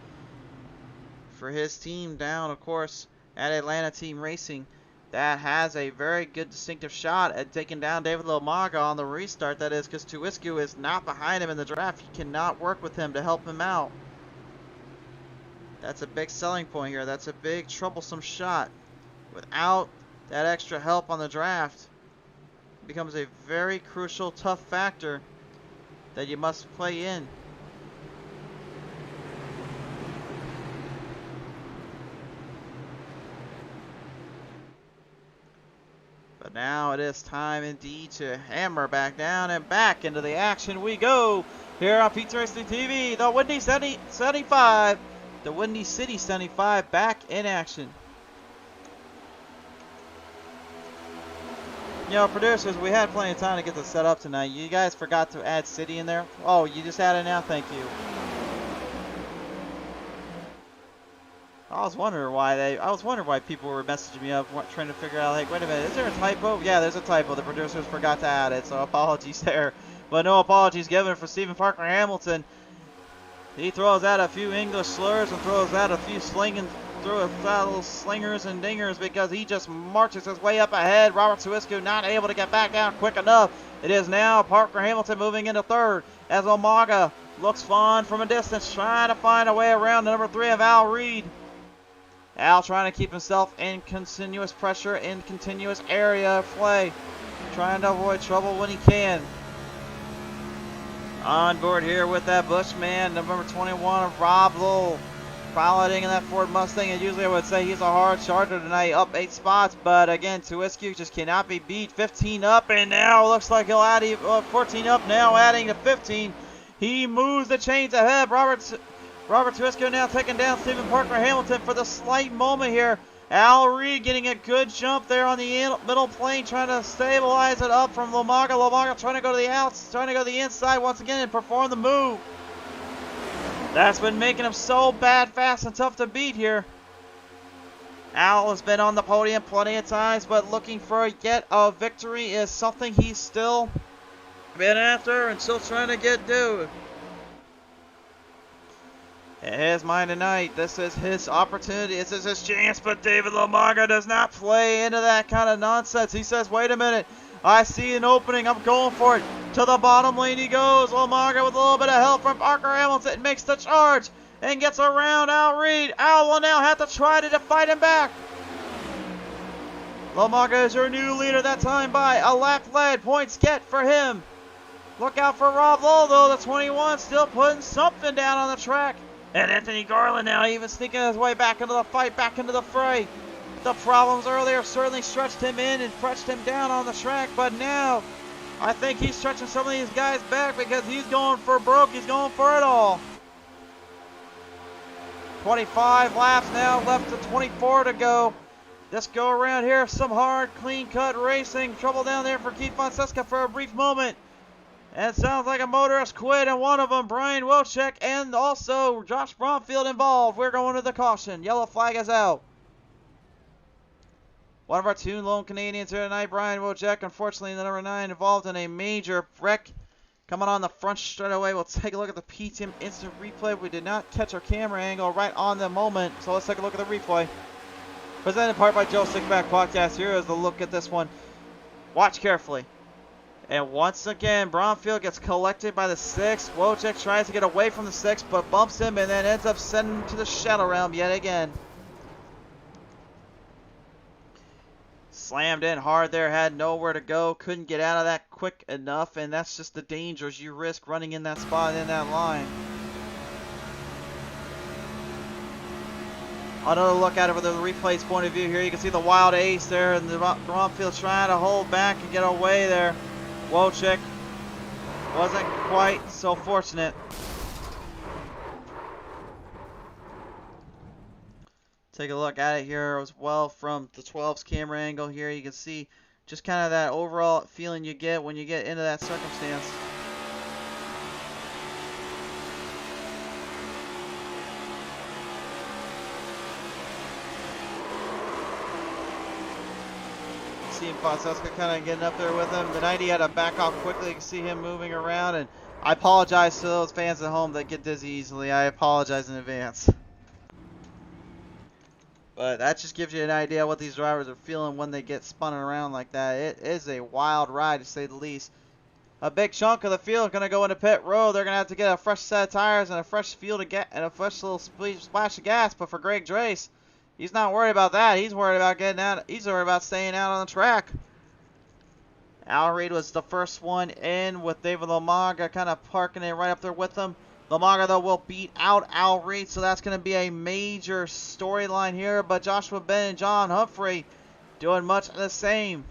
for his team down, of course, at Atlanta Team Racing. That has a very good distinctive shot at taking down David Lomaga on the restart. That is because Tuiscu is not behind him in the draft. He cannot work with him to help him out. That's a big selling point here. That's a big troublesome shot. Without that extra help on the draft, it becomes a very crucial, tough factor that you must play in. But now it is time indeed to hammer back down, and back into the action we go here on PTM Racing TV. The Windy 75, the Windy City 75 back in action. You know, producers, we had plenty of time to get this set up tonight. You guys forgot to add City in there? Oh, you just added it now? Thank you. I was wondering why people were messaging me up trying to figure out, like, wait a minute, is there a typo? Yeah, there's a typo. The producers forgot to add it, so apologies there. But no apologies given for Stephen Parker Hamilton. He throws out a few English slurs and throws out a few little slingers and dingers because he just marches his way up ahead. Robert Tuiscu not able to get back down quick enough. It is now Parker Hamilton moving into third as Lomaga looks fun from a distance, trying to find a way around the number 3 of Al Reed. Al trying to keep himself in continuous pressure, in continuous area of play, trying to avoid trouble when he can. On board here with that Bushman, number 21 of Rob Lowell, piloting in that Ford Mustang, and usually I would say he's a hard charger tonight, up 8 spots, but again, Tuiscu just cannot be beat. 15 up, and now looks like he'll add 14 up, now adding to 15. He moves the chains ahead. Robert Tuiscu now taking down Stephen Parker Hamilton for the slight moment here. Al Reed getting a good jump there on the middle plane, trying to stabilize it up from Lomaga. Lomaga trying to go to the outs, trying to go to the inside once again and perform the move. That's been making him so bad, fast, and tough to beat here. Al has been on the podium plenty of times, but looking for yet a victory is something he's still been after and still trying to get due. In his mind tonight, this is his opportunity. This is his chance, but David LaMaga does not play into that kind of nonsense. He says, wait a minute. I see an opening. I'm going for it. To the bottom lane he goes. LaMaga with a little bit of help from Parker Hamilton makes the charge and gets around Al Reed. Al will now have to try to fight him back. LaMaga is your new leader that time by a lap lead. Points get for him. Look out for Rob Lowe, though. The 21 still putting something down on the track. And Anthony Garland now even sneaking his way back into the fight, back into the fray. The problems earlier certainly stretched him in and stretched him down on the track, but now I think he's stretching some of these guys back because he's going for broke. He's going for it all. 25 laps now, left to 24 to go. This go around here, some hard, clean-cut racing. Trouble down there for Keith Fonseca for a brief moment. And it sounds like a motorist quit, and one of them, Brian Wilczek, and also Josh Bromfield involved. We're going to the caution. Yellow flag is out. One of our two lone Canadians here tonight, Brian Wilczek, unfortunately the number 9, involved in a major wreck. Coming on the front straight away, we'll take a look at the PTM instant replay. We did not catch our camera angle right on the moment, so let's take a look at the replay. Presented in part by Joe Sixpack Podcast. Here is the look at this one. Watch carefully. And once again, Bromfield gets collected by the 6. Wojcik tries to get away from the 6, but bumps him and then ends up sending him to the shadow realm yet again. Slammed in hard there, had nowhere to go, couldn't get out of that quick enough, and that's just the dangers you risk running in that spot in that line. Another look at it from the replay's point of view here. You can see the wild ace there, and the Bromfield trying to hold back and get away there. Wojcik wasn't quite so fortunate. Take a look at it here as well from the 12's camera angle here. You can see just kind of that overall feeling you get when you get into that circumstance. Seeing Fonseca kind of getting up there with him. The 90 had to back off quickly. You can see him moving around, and I apologize to those fans at home that get dizzy easily. I apologize in advance. But that just gives you an idea what these drivers are feeling when they get spun around like that. It is a wild ride, to say the least. A big chunk of the field is going to go into pit road. They're going to have to get a fresh set of tires and a fresh field of and a fresh little splash of gas. But for Greg Drace, he's not worried about that. He's worried about getting out. He's worried about staying out on the track. Al Reed was the first one in with David LaMaga kind of parking it right up there with him. LaMaga, though, will beat out Al Reed, so that's going to be a major storyline here. But Joshua Ben and John Humphrey doing much the same.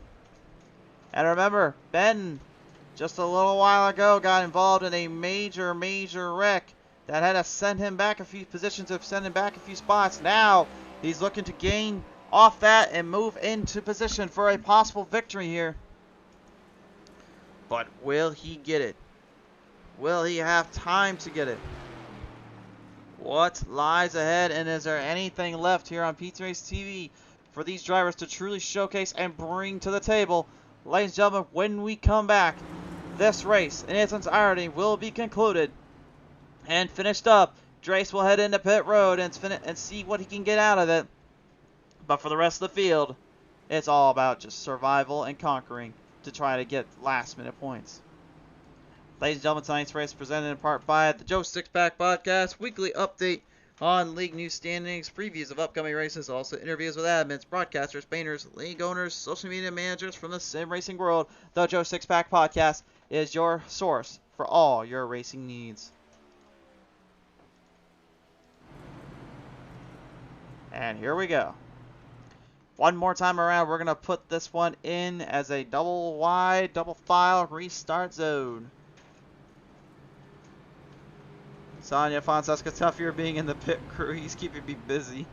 And remember, Ben, just a little while ago, got involved in a major wreck that had to send him back a few positions, of send him back a few spots. Now he's looking to gain off that and move into position for a possible victory here. But will he get it? Will he have time to get it? What lies ahead, and is there anything left here on PTM Racing TV for these drivers to truly showcase and bring to the table? Ladies and gentlemen, when we come back, this race in its entirety will be concluded and finished up. Drace will head into pit road and see what he can get out of it. But for the rest of the field, it's all about just survival and conquering to try to get last minute points. Ladies and gentlemen, tonight's race presented in part by the Joe Sixpack Podcast, weekly update on league news standings, previews of upcoming races, also interviews with admins, broadcasters, painters, league owners, social media managers from the sim racing world. The Joe Sixpack Podcast is your source for all your racing needs. And here we go. One more time around, we're going to put this one in as a double wide, double file restart zone. Sonia Fonseca, tough here being in the pit crew. He's keeping me busy.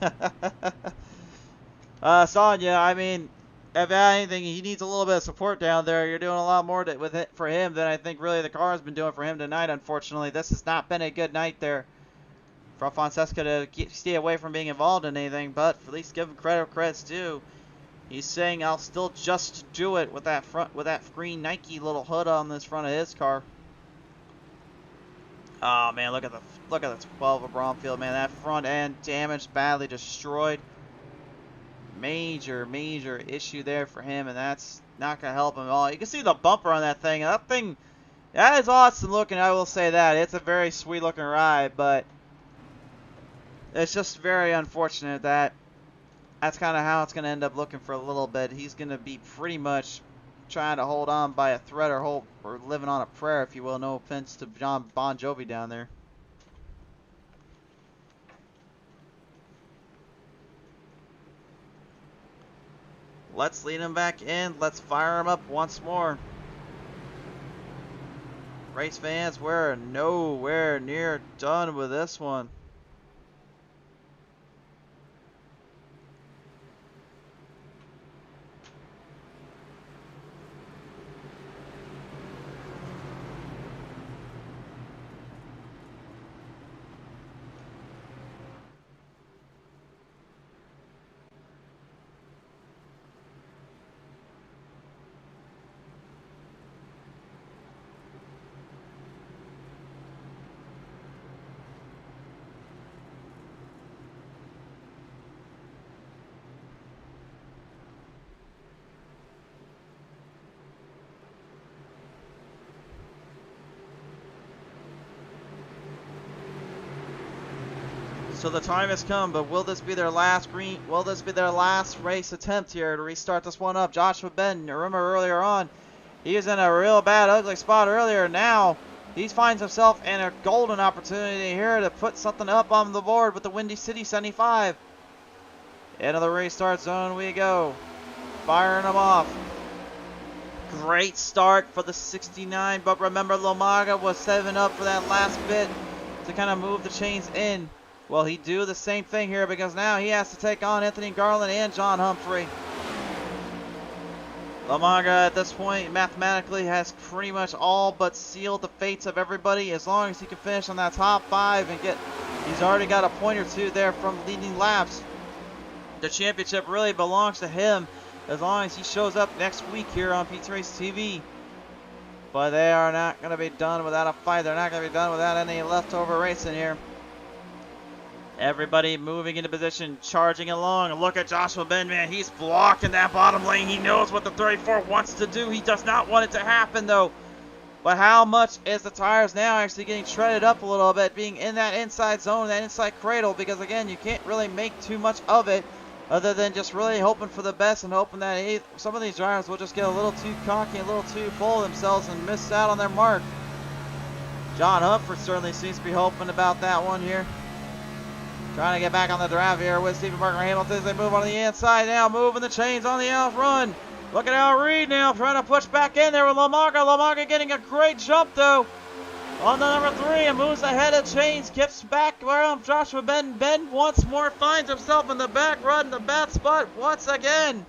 Sonia, I mean, if anything, he needs a little bit of support down there. You're doing a lot more with it for him than I think really the car has been doing for him tonight, unfortunately. This has not been a good night there for Fonseca to stay away from being involved in anything, but at least give him credit where credit's due. He's saying, I'll still just do it with that green Nike little hood on this front of his car. Oh man, look at the 12 of Bromfield, man. That front end damaged, badly destroyed. Major issue there for him, and that's not gonna help him at all. You can see the bumper on that thing. That is awesome looking, I will say that. It's a very sweet looking ride, but it's just very unfortunate that that's kind of how it's gonna end up looking for a little bit. He's gonna be pretty much trying to hold on by a thread or living on a prayer, if you will. No offense to John Bon Jovi down there. Let's lead him back in. Let's fire him up once more. Race fans, we're nowhere near done with this one. So the time has come, but will this be their last race attempt here to restart this one up? Joshua Benton, remember earlier on, he was in a real bad, ugly spot earlier. Now he finds himself in a golden opportunity here to put something up on the board with the Windy City 75. Into the restart zone we go. Firing them off. Great start for the 69, but remember Lomaga was setting up for that last bit to kind of move the chains in. Well, he do the same thing here because now he has to take on Anthony Garland and John Humphrey. Lomaga at this point mathematically has pretty much all but sealed the fates of everybody as long as he can finish on that top 5 and he's already got a point or two there from leading laps. The championship really belongs to him as long as he shows up next week here on PTM Racing TV. But they are not going to be done without a fight. They're not going to be done without any leftover racing here. Everybody moving into position, charging along. Look at Joshua Ben, man. He's blocking that bottom lane. He knows what the 34 wants to do. He does not want it to happen, though. But how much is the tires now actually getting shredded up a little bit, being in that inside zone, that inside cradle? Because, again, you can't really make too much of it other than just really hoping for the best and hoping that some of these drivers will just get a little too cocky, a little too full of themselves and miss out on their mark. John Humphrey certainly seems to be hoping about that one here. Trying to get back on the drive here with Stephen Parker Hamilton as they move on the inside now, moving the chains on the outrun. Look at Al Reed now trying to push back in there with Lomaga. Lomaga getting a great jump though on the number 3 and moves ahead of chains. Gets back around Joshua Ben. Ben once more finds himself in the back run, in the bad spot once again.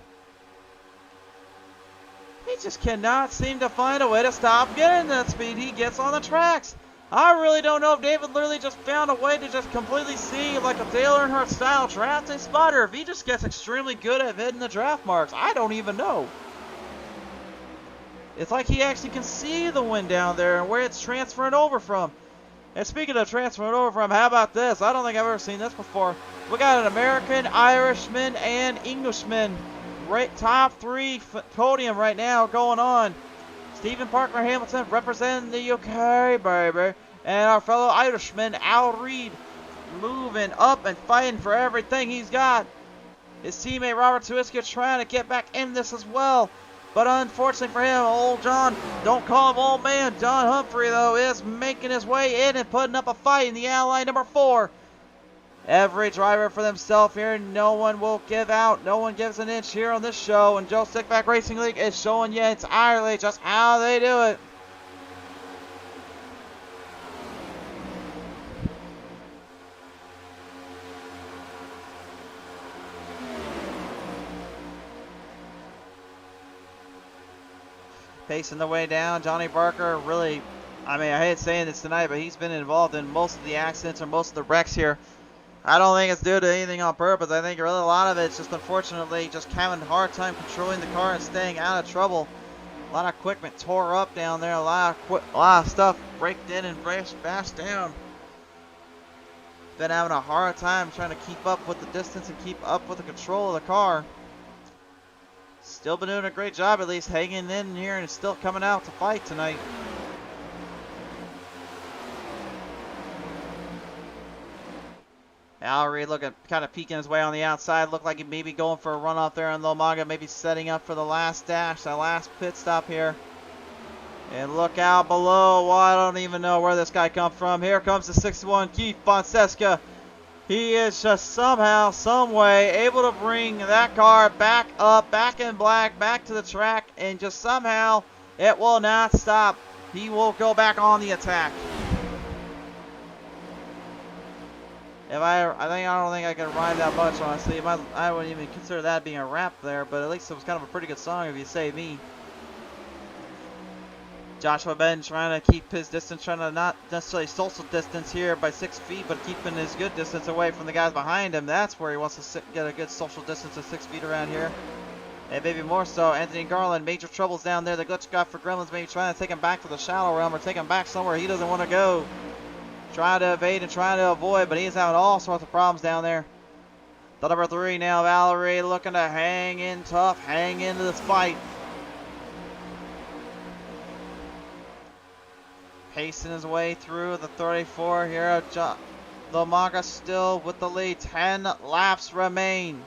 He just cannot seem to find a way to stop getting that speed he gets on the tracks. I really don't know if David literally just found a way to just completely see like a Dale Earnhardt style drafting spot, or if he just gets extremely good at hitting the draft marks. I don't even know. It's like he actually can see the wind down there and where it's transferring over from. And speaking of transferring over from, how about this? I don't think I've ever seen this before. We got an American, Irishman, and Englishman. Right, top 3 podium right now going on. Stephen Parker Hamilton representing the UK, baby. And our fellow Irishman, Al Reed, moving up and fighting for everything he's got. His teammate Robert Tuiska trying to get back in this as well. But unfortunately for him, old John, don't call him old man, John Humphrey, though, is making his way in and putting up a fight in the ally number 4. Every driver for themselves here. No one will give out. No one gives an inch here on this show. And Joe Stickback Racing League is showing you entirely just how they do it. Pacing the way down, Johnny Barker really, I hate saying this tonight, but he's been involved in most of the accidents or most of the wrecks here. I don't think it's due to anything on purpose. I think really a lot of it's just unfortunately just having a hard time controlling the car and staying out of trouble. A lot of equipment tore up down there. A lot of stuff braked in and bashed down. Been having a hard time trying to keep up with the distance and keep up with the control of the car. Still been doing a great job, at least hanging in here, and still coming out to fight tonight. Al Reed looking, kind of peeking his way on the outside. Looked like he may be going for a run off there on Lomaga. Maybe setting up for the last dash, that last pit stop here. And look out below. Well, I don't even know where this guy come from. Here comes the 61 Keith Fonseca. He is just somehow, some way able to bring that car back up, back in black, back to the track. And just somehow it will not stop. He will go back on the attack. I don't think I can ride that much, honestly. I wouldn't even consider that being a rap there, but at least it was kind of a pretty good song if you say me. Joshua Ben trying to keep his distance, trying to not necessarily social distance here by 6 feet, but keeping his good distance away from the guys behind him. That's where he wants to get a good social distance of 6 feet around here. And maybe more so. Anthony Garland, major troubles down there. The glitch guy for Gremlins maybe trying to take him back to the shallow realm or take him back somewhere he doesn't want to go. Trying to evade and trying to avoid, but he's having all sorts of problems down there. The number 3 now, Valerie, looking to hang in tough, hang into this fight. Pacing his way through the 34 here. Lomaga still with the lead. 10 laps remain.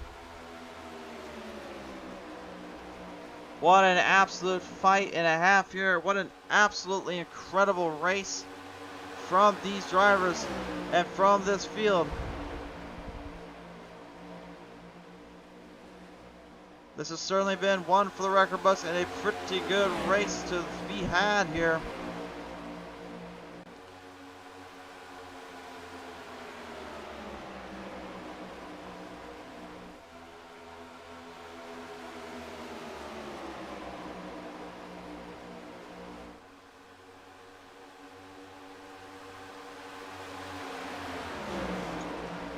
What an absolute fight and a half here. What an absolutely incredible race from these drivers and from this field. This has certainly been one for the record books and a pretty good race to be had here.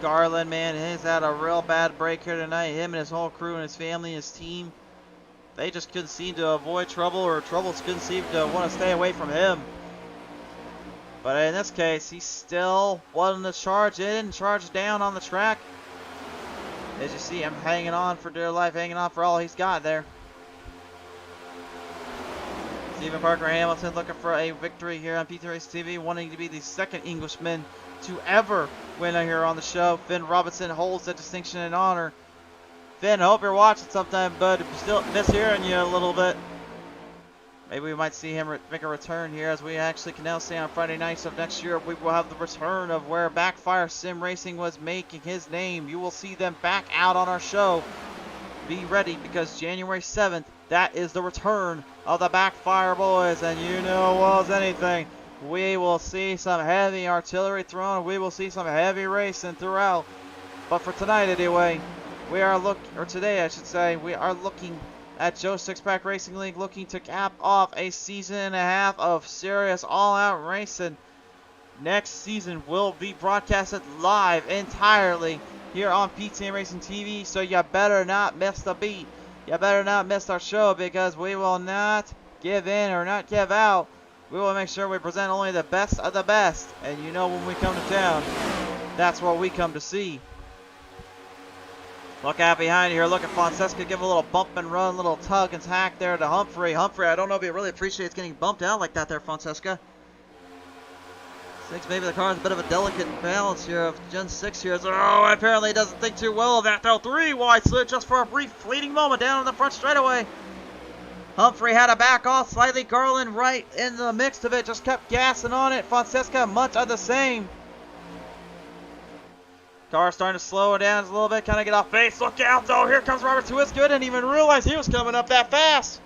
Garland, man, he's had a real bad break here tonight. Him and his whole crew and his family and his team, they just couldn't seem to avoid trouble, or troubles couldn't seem to want to stay away from him. But in this case, he still wanting to charge in, charge down on the track. As you see him hanging on for dear life, hanging on for all he's got there. Stephen Parker Hamilton looking for a victory here on PTM Racing TV, wanting to be the second Englishman to ever win here on the show. Finn Robinson holds that distinction and honor. Finn, hope you're watching sometime, bud. Still miss hearing you a little bit. Maybe we might see him make a return here, as we actually can now say on Friday nights of next year we will have the return of where Backfire Sim Racing was making his name. You will see them back out on our show. Be ready, because January 7th, that is the return of the Backfire Boys, and you know well as anything, we will see some heavy artillery thrown. We will see some heavy racing throughout. But for tonight anyway, we are today I should say, we are looking at Joe Sixpack Racing League, looking to cap off a season and a half of serious all-out racing. Next season will be broadcasted live entirely here on PTM Racing TV, so you better not miss the beat. You better not miss our show, because we will not give in or not give out. We will make sure we present only the best of the best. And you know, when we come to town, that's what we come to see. Look out behind here. Look at Fonseca give a little bump and run, little tug and tack there to Humphrey. Humphrey, I don't know if he really appreciates getting bumped out like that there, Fonseca. Thinks maybe the car has a bit of a delicate balance here of Gen 6 here. Oh, apparently he doesn't think too well of that though. 3 wide slid just for a brief fleeting moment down in the front straightaway. Humphrey had to back off slightly. Garland right in the mix of it, just kept gassing on it. Fonseca much of the same. Car starting to slow down a little bit, kind of get off base. Look out though, here comes Robert Twisko. I didn't even realize he was coming up that fast.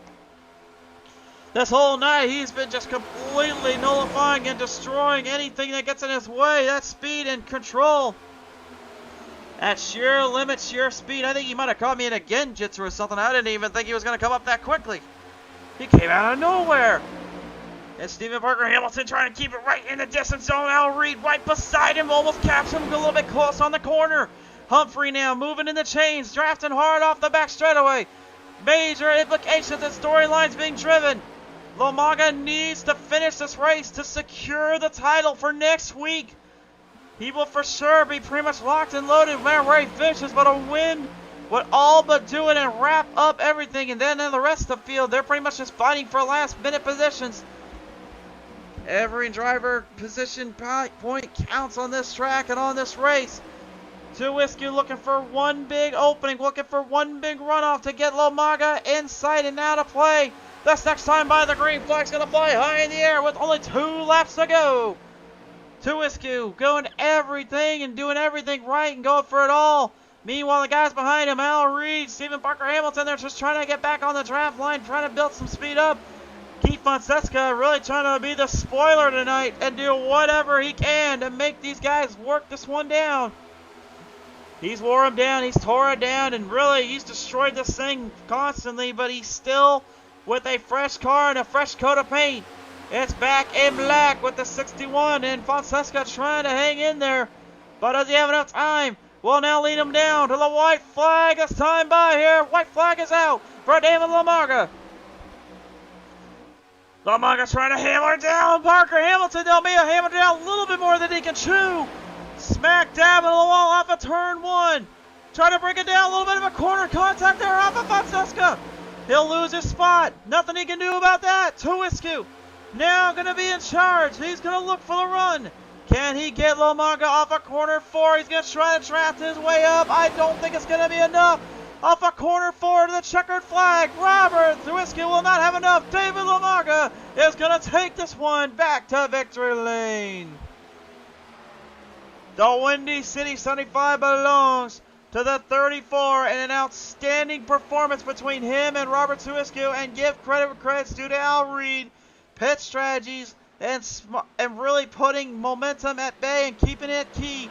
This whole night he's been just completely nullifying and destroying anything that gets in his way. That speed and control. At sheer limit, sheer speed. I think he might have caught me in a genjutsu or something. I didn't even think he was going to come up that quickly. He came out of nowhere. And Stephen Parker Hamilton trying to keep it right in the distance zone. Al Reed right beside him, almost caps him a little bit close on the corner. Humphrey now moving in the chains, drafting hard off the back straightaway. major implications and storylines being driven. Lomaga needs to finish this race to secure the title for next week. He will for sure be pretty much locked and loaded where he finishes, but a win would all but do it and wrap up everything. And then in the rest of the field, they're pretty much just fighting for last minute positions. Every driver position point counts on this track and on this race. Two Whiskey looking for one big opening, looking for one big runoff to get Lomaga inside and out of play. This next time by the green flag's going to fly high in the air with only 2 laps to go. Two Whiskey going everything and doing everything right and going for it all. Meanwhile, the guys behind him, Al Reed, Stephen Parker Hamilton, they're just trying to get back on the draft line, trying to build some speed up. Keith Fonseca really trying to be the spoiler tonight and do whatever he can to make these guys work this one down. He's wore him down, he's tore it down, and really he's destroyed this thing constantly, but he's still with a fresh car and a fresh coat of paint. It's back in black with the 61, and Fonseca trying to hang in there, but does he have enough time? Will now lead him down to the white flag. This time by here, white flag is out for David Lomaga. Lomaga's trying to hammer down Parker Hamilton. They'll be a hammer down a little bit more than he can chew. Smack dab into the wall off of turn 1. Trying to bring it down, a little bit of a corner contact there off of Fonseca. He'll lose his spot. Nothing he can do about that. Two Whiskey now going to be in charge. He's going to look for the run. Can he get Lomaga off of corner 4? He's going to try to draft his way up. I don't think it's going to be enough. Off of corner 4 to the checkered flag. Robert Whiskey will not have enough. David Lomaga is going to take this one back to victory lane. The Windy City 75 belongs to the 34, and an outstanding performance between him and Robert Whiskey, and give credit where credit's due to Al Reed. Pit strategies and really putting momentum at bay and keeping it key.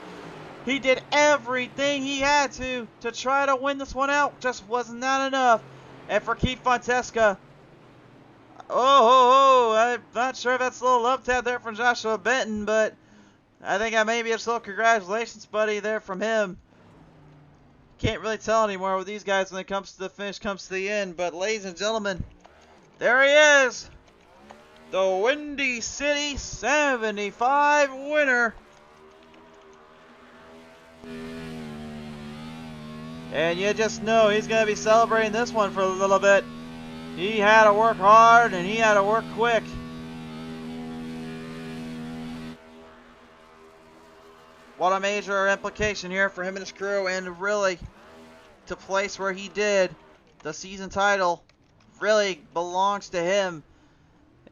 He did everything he had to try to win this one out. Just was not enough. And for Keith Fonseca, I'm not sure if that's a little love tap there from Joshua Benton, but I think maybe it's a little congratulations, buddy, there from him. Can't really tell anymore with these guys when it comes to the finish, comes to the end. But ladies and gentlemen, there he is. The Windy City 75 winner. And you just know he's going to be celebrating this one for a little bit. He had to work hard and he had to work quick. What a major implication here for him and his crew, and really to place where he did. The season title really belongs to him.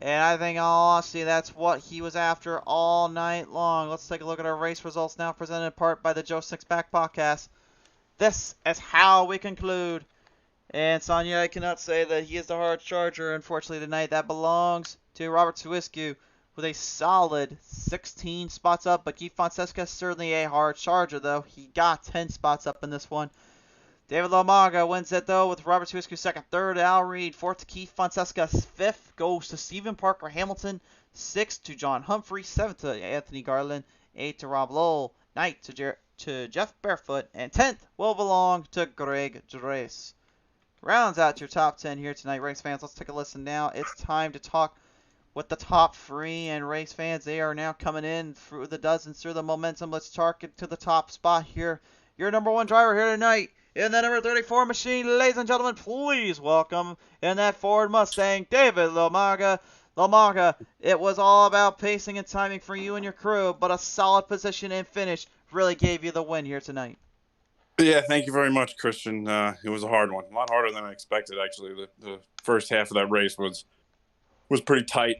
And I think, in all honesty, that's what he was after all night long. Let's take a look at our race results now, presented in part by the Joe Sixpack Podcast. This is how we conclude. And Sonia, I cannot say that he is the hard charger, unfortunately, tonight. That belongs to Robert Swisku with a solid 16 spots up. But Keith Fonseca, certainly a hard charger, though. He got 10 spots up in this one. David Lomaga wins it, though, with Robert Swisku second. Third, Al Reed. Fourth to Keith Fonseca. Fifth goes to Stephen Parker Hamilton. Sixth to John Humphrey. Seventh to Anthony Garland. Eighth to Rob Lowell. Ninth to Jeff Barefoot. And 10th will belong to Greg Drace. Rounds out your top 10 here tonight, race fans. Let's take a listen now. It's time to talk with the top 3, and race fans, they are now coming in through the dozens, through the momentum. Let's target to the top spot here. Your number 1 driver here tonight in the number 34 machine. Ladies and gentlemen, please welcome in that Ford Mustang, David Lomaga. Lomaga, it was all about pacing and timing for you and your crew, but a solid position and finish really gave you the win here tonight. Yeah, thank you very much, Christian. It was a hard one. A lot harder than I expected, actually. The first half of that race was pretty tight.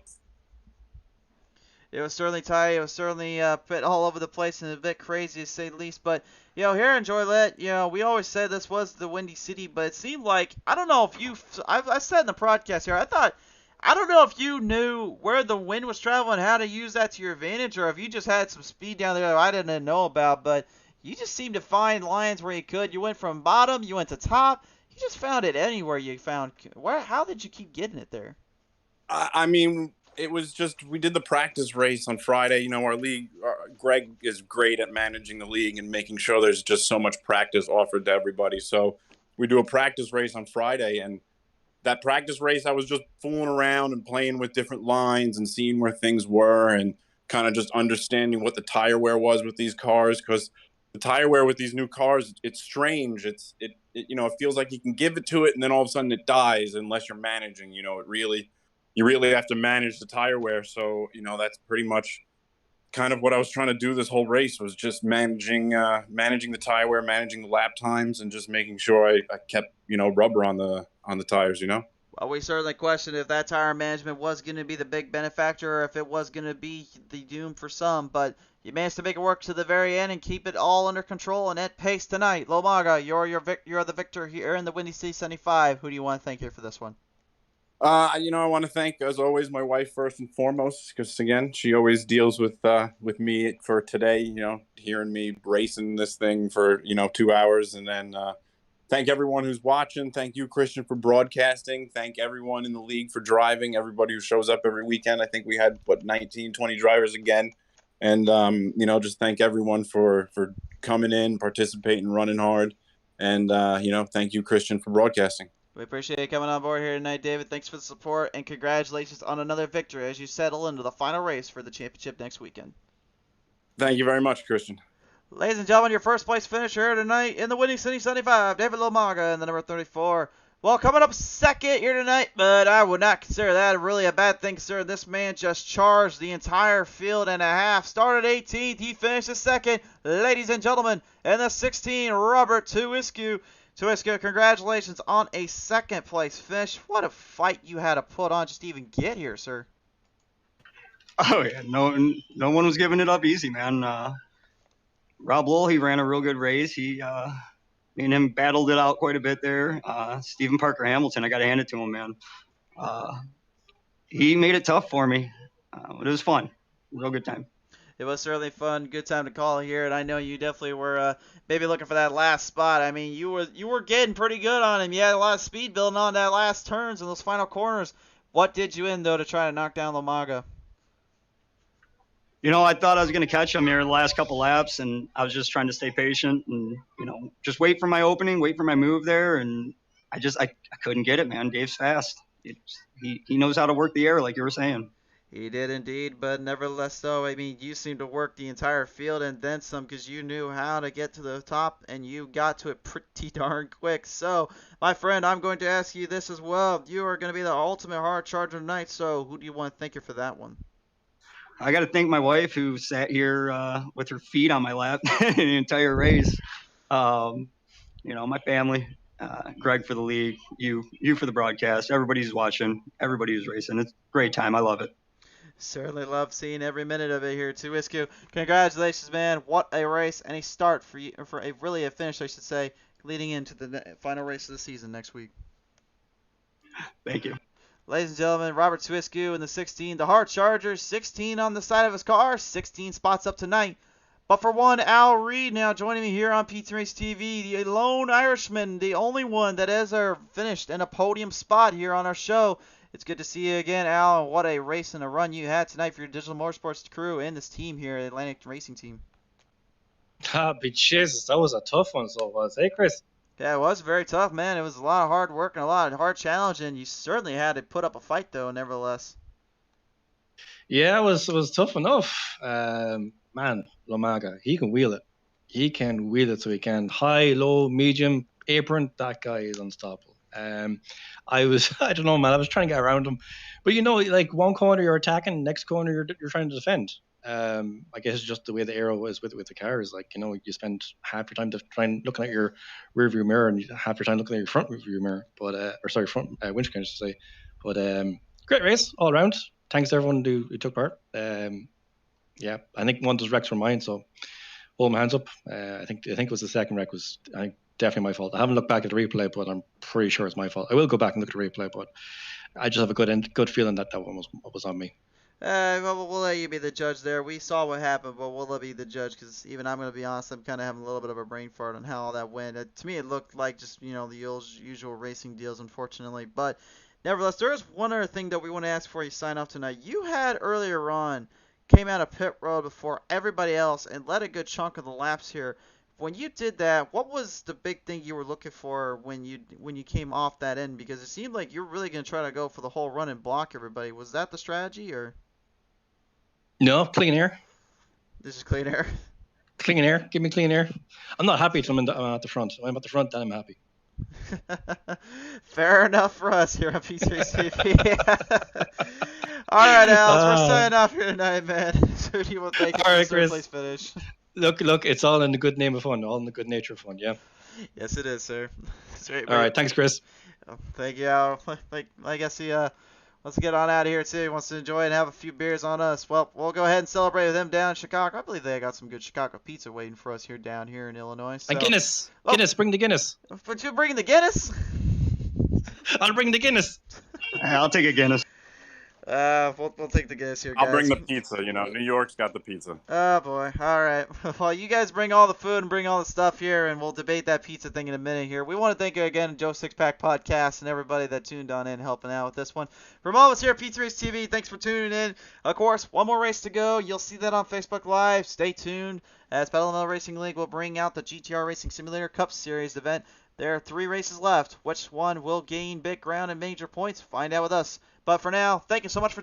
It was certainly tight. It was certainly a bit all over the place and a bit crazy, to say the least. But, here in Joliet, we always said this was the Windy City, but it seemed like, I don't know if I said in the broadcast here, I don't know if you knew where the wind was traveling, how to use that to your advantage, or if you just had some speed down there that I didn't know about, but you just seemed to find lines where you could. You went from bottom, you went to top. You just found it anywhere you found. How did you keep getting it there? I mean, it was just, we did the practice race on Friday. Our league, Greg is great at managing the league and making sure there's just so much practice offered to everybody. So we do a practice race on Friday, and that practice race, I was just fooling around and playing with different lines and seeing where things were and kind of just understanding what the tire wear was with these cars, because the tire wear with these new cars, it's strange. It feels like you can give it to it and then all of a sudden it dies unless you're managing. You really have to manage the tire wear. So that's pretty much kind of what I was trying to do this whole race, was just managing the tire wear, managing the lap times, and just making sure I kept rubber on the tires. Well, we certainly questioned if that tire management was going to be the big benefactor or if it was going to be the doom for some, but you managed to make it work to the very end and keep it all under control and at pace tonight. Lomaga, you're the victor here in the Windy City 75. Who do you want to thank here for this one? I want to thank, as always, my wife first and foremost, because again, she always deals with me for today. Hearing me racing this thing for 2 hours, and then thank everyone who's watching. Thank you, Christian, for broadcasting. Thank everyone in the league for driving. Everybody who shows up every weekend. I think we had 19, 20 drivers again, and just thank everyone for coming in, participating, running hard, and thank you, Christian, for broadcasting. We appreciate you coming on board here tonight, David. Thanks for the support, and congratulations on another victory as you settle into the final race for the championship next weekend. Thank you very much, Christian. Ladies and gentlemen, your first place finisher here tonight in the Windy City 75, David Lomaga in the number 34. Well, coming up second here tonight, but I would not consider that really a bad thing, sir. This man just charged the entire field and a half. Started 18th, he finished second. Ladies and gentlemen, in the 16, Robert Tuiscu. Tuiscu, congratulations on a second place finish. What a fight you had to put on just to even get here, sir. Oh yeah, no one was giving it up easy, man. Rob Lowell, he ran a real good race. Me and him battled it out quite a bit there. Stephen Parker Hamilton, I got to hand it to him, man. He made it tough for me, but it was fun. Real good time. It was certainly fun. Good time to call here, and I know you definitely were maybe looking for that last spot. I mean, you were getting pretty good on him. You had a lot of speed building on that last turns and those final corners. What did you in, though, to try to knock down Lomaga? I thought I was going to catch him here in the last couple laps, and I was just trying to stay patient and, just wait for my opening, wait for my move there, and I couldn't get it, man. Dave's fast. He knows how to work the air, like you were saying. He did indeed, but nevertheless, though, I mean, you seemed to work the entire field and then some because you knew how to get to the top and you got to it pretty darn quick. So, my friend, I'm going to ask you this as well. You are going to be the ultimate hard charger tonight, so who do you want to thank you for that one? I got to thank my wife who sat here with her feet on my lap the entire race. My family, Greg for the league, you for the broadcast, everybody who's watching, everybody who's racing. It's a great time. I love it. Certainly love seeing every minute of it here, Tuiscu. Congratulations, man. What a race and a start for you, for a finish, I should say, leading into the final race of the season next week. Thank you. Ladies and gentlemen, Robert Tuiscu in the 16, the hard charger, 16 on the side of his car, 16 spots up tonight. But for one, Al Reed now joining me here on PTM Racing TV, the lone Irishman, the only one that has finished in a podium spot here on our show. It's good to see you again, Al, and what a race and a run you had tonight for your Digital Motorsports crew and this team here at Atlantic Racing Team. But Jesus, that was a tough one so far. Hey, Chris? Yeah, it was very tough, man. It was a lot of hard work and a lot of hard challenge, and you certainly had to put up a fight, though, nevertheless. Yeah, it was tough enough. Man, Lomaga, he can wheel it. He can wheel it so he can. High, low, medium, apron, that guy is unstoppable. I don't know, man. I was trying to get around him, but like one corner you're attacking, next corner you're trying to defend. I guess it's just the way the aero is with the cars. Like you spend half your time looking at your rear view mirror and half your time looking at your front view mirror. But front windscreen, I should say. But great race all around. Thanks to everyone who took part. Yeah, I think one of those wrecks were mine, so hold my hands up. I think it was the second wreck was definitely my fault. I haven't looked back at the replay, but I'm pretty sure it's my fault. I will go back and look at the replay, but I just have a good feeling that one was on me. Well, we'll let you be the judge there. We saw what happened, but we'll let you be the judge because even I'm going to be honest, I'm kind of having a little bit of a brain fart on how all that went. To me, it looked like just, the usual racing deals, unfortunately. But nevertheless, there is one other thing that we want to ask before you sign off tonight. You had earlier on came out of pit road before everybody else and led a good chunk of the laps here. when you did that, what was the big thing you were looking for when you came off that end? Because it seemed like you're really going to try to go for the whole run and block everybody. Was that the strategy, or No, clean air. this is clean air? Clean air. Give me clean air. I'm not happy till I'm at the front. When I'm at the front, then I'm happy. Fair enough for us here on PTM TV. All right, Alex, we're signing off here tonight, man. So you will thank you All for right, the Chris. place finish. Look, it's all in the good name of fun, all in the good nature of fun, yeah? Yes, it is, sir. Sweet, All right, thanks, Chris. Thank you, Al. I guess he wants to get on out of here too. He wants to enjoy and have a few beers on us. Well, we'll go ahead and celebrate with them down in Chicago. I believe they got some good Chicago pizza waiting for us here down here in Illinois. So. And Guinness. Oh. Guinness, bring the Guinness. But you bringing the Guinness? I'll bring the Guinness. I'll take a Guinness. We'll take the Guinness here, guys. I'll bring the pizza. You know, New York's got the pizza. Oh boy. All right. Well, you guys bring all the food and bring all the stuff here, and we'll debate that pizza thing in a minute here. We want to thank you again, Joe Sixpack Podcast, and everybody that tuned on in helping out with this one. From all of us here at PTM Racing TV, thanks for tuning in. Of course, one more race to go. You'll see that on Facebook Live. Stay tuned as Battle Metal Racing League will bring out the GTR Racing Simulator Cup Series event. There are 3 races left. Which one will gain big ground and major points? Find out with us. But for now, thank you so much for tuning in.